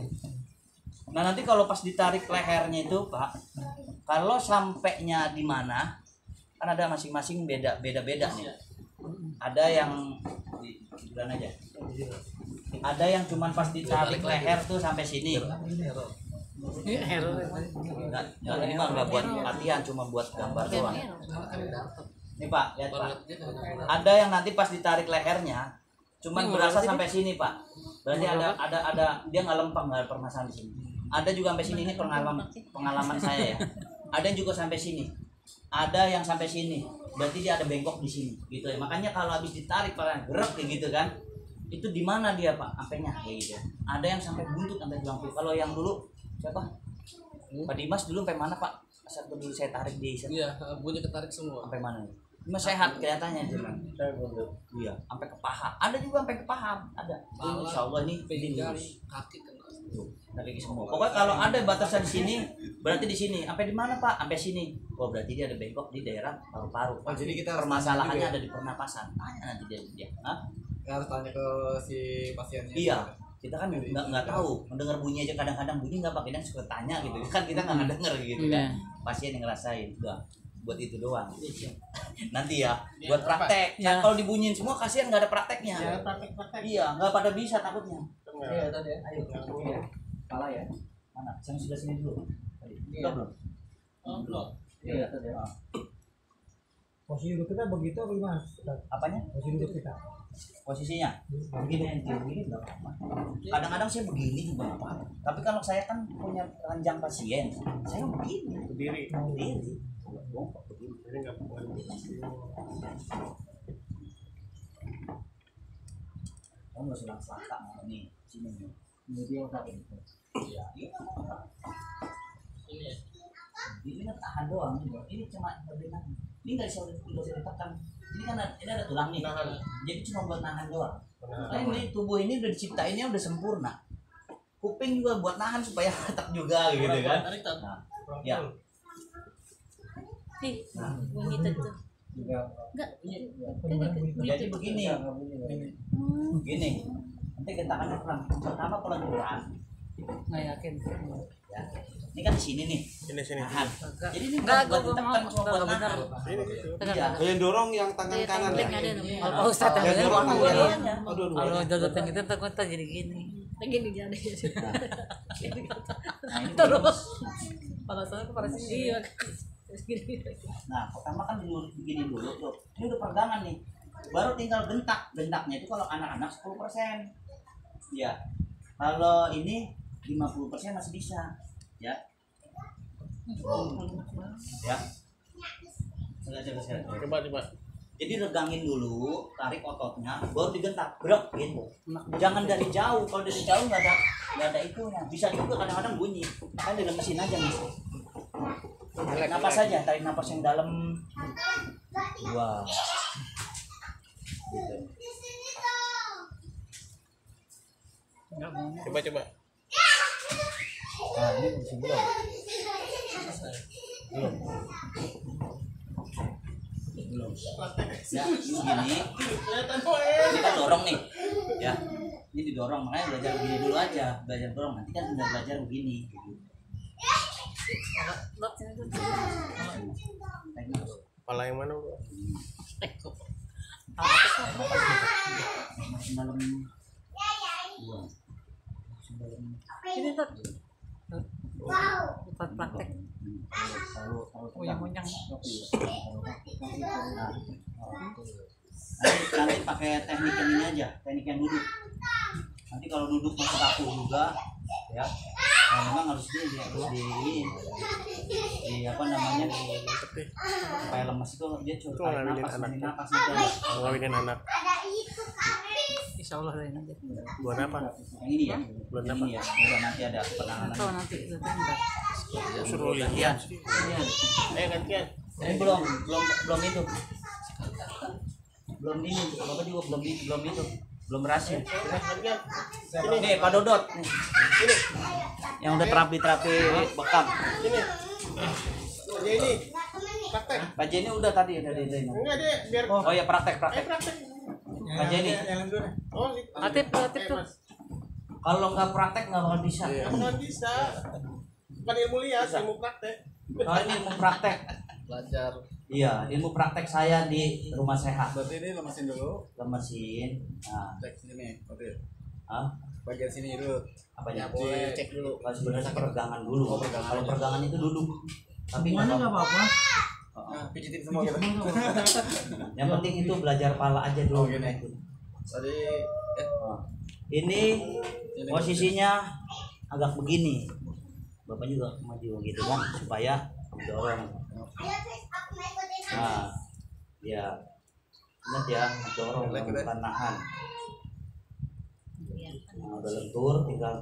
Nah nanti kalau pas ditarik lehernya itu Pak, kalau sampainya di mana, kan ada masing-masing beda nih. Ada yang di bulan aja. Ada yang cuman pas ditarik leher tuh sampai sini. Nggak, ini mah nggak buat latihan, cuma buat gambar doang. Nih Pak, lihat Pak. Ada yang nanti pas ditarik lehernya, cuman berasa sampai sini Pak. Berarti ada dia nggak lempeng, nggak ada permasalahan di sini. Ada juga sampai sini, ini pengalaman saya ya. Ada yang juga sampai sini. Ada yang sampai sini. Berarti dia ada bengkok di sini, gitu ya. Makanya kalau habis ditarik Pak, gerak kayak gitu kan. Itu di mana dia Pak? Sampainya kayak gitu. Ada yang sampai buntut sampai tulang. Kalau yang dulu siapa? Pak Dimas dulu sampai mana Pak? Saat dulu saya tarik di Iya, bunyi ketarik semua. sampai mana? Cuma sehat kelihatannya cuman. Iya, sampai ke paha. Ada juga sampai ke paha. Ada. Insya Allah ini Pinggang, lurus. kaki kena. Dari semua. Pokoknya kalau ada batasan di sini, berarti di sini. Sampai di mana Pak? Sampai sini. Oh berarti dia ada bengkok di daerah paru-paru. Oh, jadi kita harus permasalahannya tanya juga ada di pernapasan. Tanya nanti dia. Hah? Kita harus tanya ke si pasiennya. Iya. Kita kan nggak tahu. Mendengar bunyi aja kadang-kadang bunyi nggak pakai dan suka tanya gitu. Kan kita nggak denger gitu kan. Pasien yang ngerasain. Udah. Buat itu doang. Nanti ya, buat praktek. Nah, kalau dibunyiin semua kasihan nggak ada prakteknya. Iya, nggak pada bisa takutnya. Iya, tadi ya. Ayo. Salah ya. Mana? Yang sudah sini dulu. Tadi. Iya. Belum. Belum. Iya, tadi ya. Posisi duduk kita begitu apa gimana? Apanya? Posisi duduk kita. Posisinya begini ente begini nggak apa-apa. Kadang-kadang saya begini juga nggak apa-apa. Tapi kalau saya kan punya ranjang pasien, saya begini. Berdiri. Berdiri. Jadi nggak boleh. Kamu nggak sudah selaka nih sini nih. Ini dia sakit. Iya. Ini ya. Ini kan tahan doang nih. Ini cuma bagian. Ini nggak bisa ditekan. Ini kan ini ada tulang nih. Jadi cuma buat nahan doang. Nah, ini tubuh ini udah diciptainnya udah sempurna. Kuping juga buat nahan supaya tetap juga gitu kan. Nah, ya. Bunyi tuh. Enggak. Jadi begini. Begini. Nanti gentakannya kurang. Pertama kalau gentak. Nggak yakin. Ya. Ini kan di sini nih. Sini. Nahan. Jadi ini Enggak, buat gue mau. ditekan cuma buat Enggak benar. nahan. Ini gitu. Iya. Yang dorong yang tangan kanan ya. Kalau Ustadz yang Yang benar dorong mau tangan gini. kanan. Oh, Kalau dua-duanya. dodot yang itu takut jadi gini. Gini jadi. Nah, ini Terus. Pada saat pada sini. Iya. Terus gini. Nah, pertama kan begini dulu tuh. Ini udah peregangan nih. Baru tinggal gentak. Gentaknya itu kalau anak-anak 10%. Ya. Kalau ini 50% masih bisa. Ya. Ya. Sekali. Coba. Jadi regangin dulu, tarik ototnya, baru digentak, gerak gitu. Jangan dari jauh. Kalau dari jauh nggak ada itunya. Bisa juga kadang-kadang bunyi. Kan dilemesin aja nih. Napas saja, tarik napas yang dalam. Wah. Gitu. Coba. Nah, ini masih belum. Ya, ini ini kan dorong nih. Ya. Ini didorong, makanya belajar begini dulu aja. Belajar dorong, nanti kan udah belajar begini. Kepala yang mana, Bro? Masih dalam. Ini tuh. Buat praktek. Uyang-uyang. Nanti pakai teknik yang ini aja, teknik yang duduk. kalau duduk masih kaku juga ya. Nah, memang harus di apa namanya supaya lemas itu dia cuma tarik napas gitu. Ngawinin anak. Insya Allah lain aja. Buat apa? Yang ini ya, Bulan yang ini ya. Udah nanti ada penanganan. Tahu nanti itu bentar. Suruh lihat. Ayo gantian. Ini belum itu. Belum ini, Bapak juga belum itu. Belum berhasil. Nih Pak Dodot nih. Ini. Yang udah terapi bekam. Ini. Ya ini. Praktek. Pak Jenny udah tadi ini. Enggak deh, biar Oh ya praktek. praktek. Pak Jenny. Oh, gitu. Aktif tuh. Kalau nggak praktek nggak bakal bisa. Nggak bisa. Bukan ilmu lihat, ilmu praktek. Kalau ini ilmu praktek. Belajar. Iya, ilmu praktek saya di rumah sehat. Berarti ini lemesin dulu. Lemesin. Nah, Cek sini, oke. ah, Bagian sini dulu. apanya? Boleh cek dulu. Kalau sebenarnya peregangan dulu. Oh, peregangan Kalau aja. peregangan itu duduk. Tapi nggak Semuanya nggak apa-apa. apa-apa. Nah, pijitin semua gitu. Yang penting itu belajar pala aja dulu. Oh, gini. Tadi Nah, ini posisinya agak begini. Bapak juga maju gitu kan supaya dorong. Nah, ya. Ingat ya, dorong bukan nahan. Nah, udah lentur tinggal.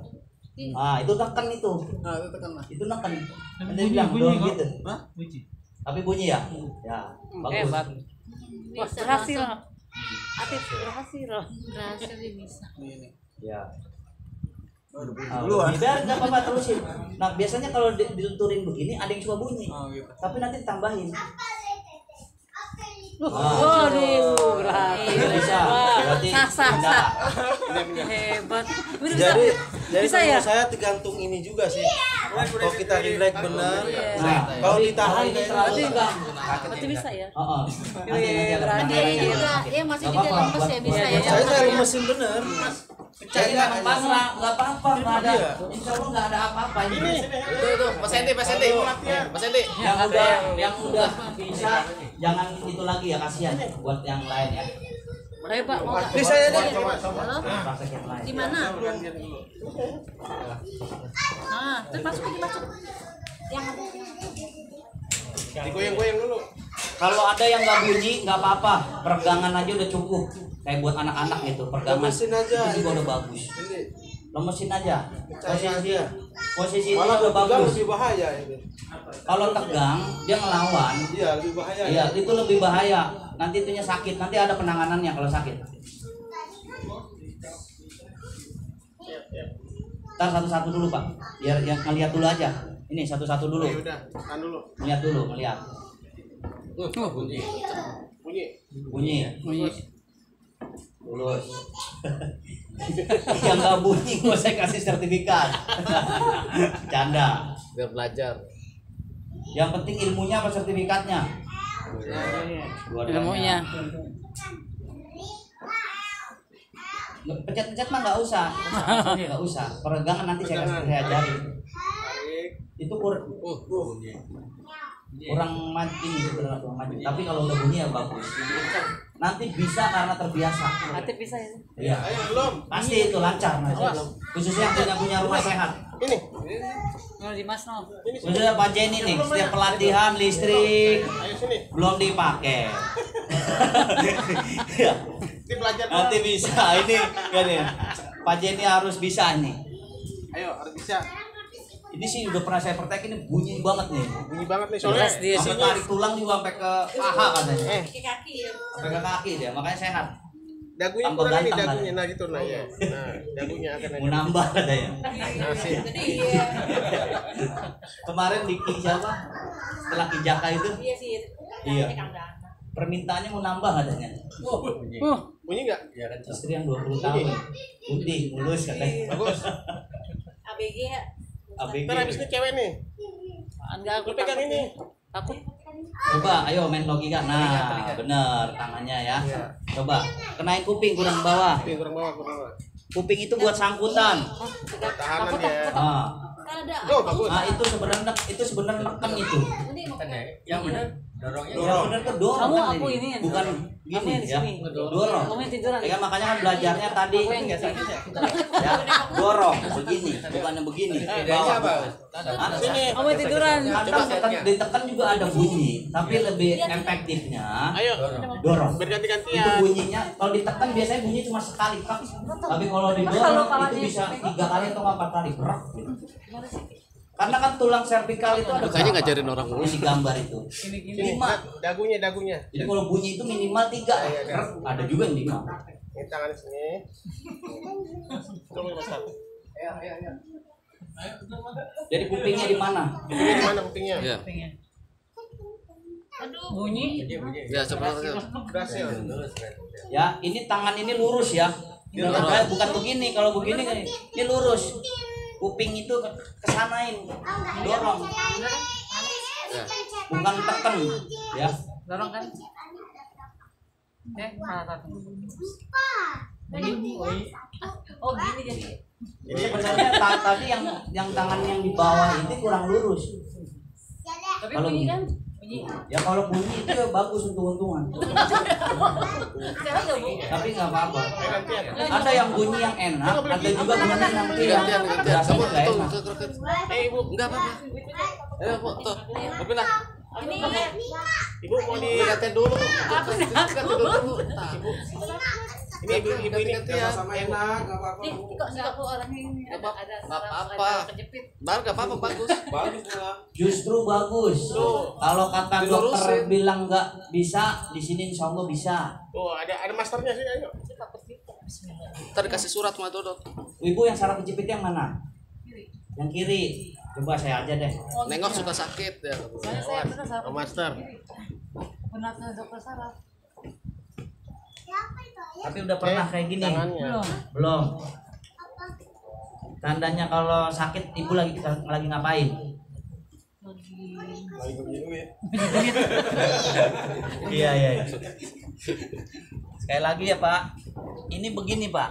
Ah, itu tekan itu. nah itu tekan lah. Itu neken. Nanti Bunyi, bilang bunyi, dorong kok. gitu. Hah? Bunyi. Tapi bunyi ya? Ya, bagus. Hebat. Wah, berhasil. langsung. Aktif berhasil. Berhasil dia bisa. Ini. Ya. Oh, udah bunyi Nah, duluan. biar nggak apa-apa terusin. Nah, biasanya kalau dilenturin begini ada yang suka bunyi. Oh, gitu. Tapi nanti tambahin. Waduh, berhasil. Itu bisa. Berarti Sah. pindah. Hebat. Ini Jadi bisa kalau ya? saya tergantung ini juga sih. Kalau kita relax benar, Nah, kalau ditahan ini kayak terlalu enggak. Berarti bisa ya? Oh, nanti ada berani. Dia penanganannya. juga, dia masih Nggak juga apa-apa, lemes ya buat- bisa buat- ya. saya kayak lemesin bener. Jadi nggak pasrah, nggak apa-apa, nggak ada. Insya Allah nggak ada apa-apa ini. Itu, Mas Andi. Mas Andi. Yang udah bisa, jangan itu lagi ya, kasihan buat yang lain ya. Ayo Pak, mau nggak? Bisa ya deh. Praktek yang lain. Di mana? Nah, terus masuk. Yang ada. Digoyang-goyang dulu. Kalau ada yang nggak bunyi, nggak apa-apa. Peregangan aja udah cukup. Kayak buat anak-anak gitu, peregangan. Lemesin aja. Itu juga udah bagus. Lemesin aja. aja. Posisi Malah udah tegang bagus. lebih bahaya itu. Kalau tegang, dia ngelawan. Iya, lebih bahaya. Iya, itu lebih bahaya. Nanti itunya sakit. Nanti ada penanganannya kalau sakit. Ntar satu-satu dulu Pak. Biar yang ngeliat dulu aja. Ini satu-satu dulu. Ya udah, tahan dulu. Ngeliat dulu, ngeliat. Bunyi. Bunyi. Lulus. Yang nggak bunyi, kok saya kasih sertifikat. Canda. Biar belajar. Yang penting ilmunya apa sertifikatnya? Ilmunya. Pencet-pencet mah nggak usah. Nggak usah. Peregangan nanti saya ajarin. Itu kurang maju sebenarnya, kurang maju. Tapi kalau udah bunyi ya bagus. Nanti bisa karena terbiasa. Aktif bisa ya? Iya. Ayo, belum. Pasti itu lancar nanti. Khususnya yang punya rumah sehat. Ini. Mau di Mas no. Khususnya Pak Jenny nih, setiap pelatihan listrik Ayo sini. belum dipakai. Iya. Ini belajar. Nanti bisa ini kan ya. Pak Jenny harus bisa nih. Ayo, harus bisa. Ini sih udah pernah saya praktek, ini bunyi banget nih. Bunyi banget nih soalnya. Jelas dia Sampai tarik tulang juga sampai ke paha katanya. Kaki ya. Sampai ke kaki dia, makanya sehat. Dagunya Tambah kurang ini ganteng, dagunya. Nah gitu nah ya. Nah, dagunya akan Mau nambah katanya. Asik. Iya. Kemarin di Ki siapa? Setelah Kijaka itu Iya sih. Iya. permintaannya mau nambah katanya. Bunyi enggak? Ya kan istri yang 20 tahun. Putih, mulus katanya. Bagus. ABG ya. ABG. Ntar habis ini cewek nih. Enggak, Lu pegang ini. Takut. Coba, ayo main logika. Nah, bener tangannya ya. Coba, kenain kuping kurang bawah. Kuping kurang bawah, kurang bawah. Kuping itu buat sangkutan. Tahanan ya. Ah, Kan ada. Tuh, bagus. Nah, itu sebenarnya neken itu. Ini mau Yang benar dorongnya. Yang benar tuh dorong. Kamu, kan aku ini. ini yang Bukan dorong. gini Kamu yang di ya. sini. Dorong. Kamu yang tiduran. Ya makanya kan belajarnya tadi Aku yang nggak sakit ya. ya dorong begini, bukannya begini. Bedanya apa? Sini. Kamu yang tiduran. Kan ditekan juga ada bunyi, tapi lebih efektifnya Ayo. dorong. Itu Berganti-gantian. bunyinya kalau ditekan biasanya bunyi cuma sekali kak, tapi kalau didorong itu bisa 3 kali atau 4 kali berat gitu. Karena kan tulang servikal itu ada Makanya berapa? ngajarin orang Yang digambar itu Sini. 5. Dagunya. Jadi kalau bunyi itu minimal 3. Ada juga yang 5. Ini tangan sini. Coba Mas. Jadi kupingnya di mana? Kupingnya di mana kupingnya? Ya. Bunyi. Ya sebenarnya. Berhasil. Ya, ini tangan ini lurus ya. Ini bukan begini. Kalau begini kan ini lurus. Kuping itu kesanain, dorong, Ya. bukan tekan, ya. Dorong kan? Salah satu. Oh gini jadi. Jadi sebenarnya tadi yang tangan yang di bawah itu kurang lurus. Tapi Kalau bunyi bunyi. kan? Bunyi. Ya kalau bunyi itu ya bagus untung-untungan. Sekarang nggak bunyi. Tapi nggak apa-apa. Gantian. Ada yang bunyi yang enak, ada juga bunyi yang Gantian, gantian. rasanya Kamu nggak tuh, enak. Ibu. enggak apa-apa. Ayo, Bu, tuh. Tapi lah. ini Ibu mau di Gantian dulu. Gantian dulu. ini ibu ini Gantian. nih kok nggak aku orangnya ini Nggak ada apa-apa. kejepit. Bar enggak apa-apa, bagus. Justru bagus. Kalau kata dokter Dilurusin. bilang nggak bisa, di sini insya Allah bisa. tuh ada masternya sini ayo. Ntar dikasih surat sama Dodot. Ibu yang saraf kejepit yang mana? Yang kiri. Coba saya aja deh. Nengok suka sakit ya. Soalnya saya pernah saraf. Master. Pernah ke dokter saraf. Tapi udah pernah kayak gini? Tangannya. Belum. Tandanya kalau sakit ibu lagi ngapain? Lagi begini. Iya. Sekali lagi ya Pak. Ini begini Pak.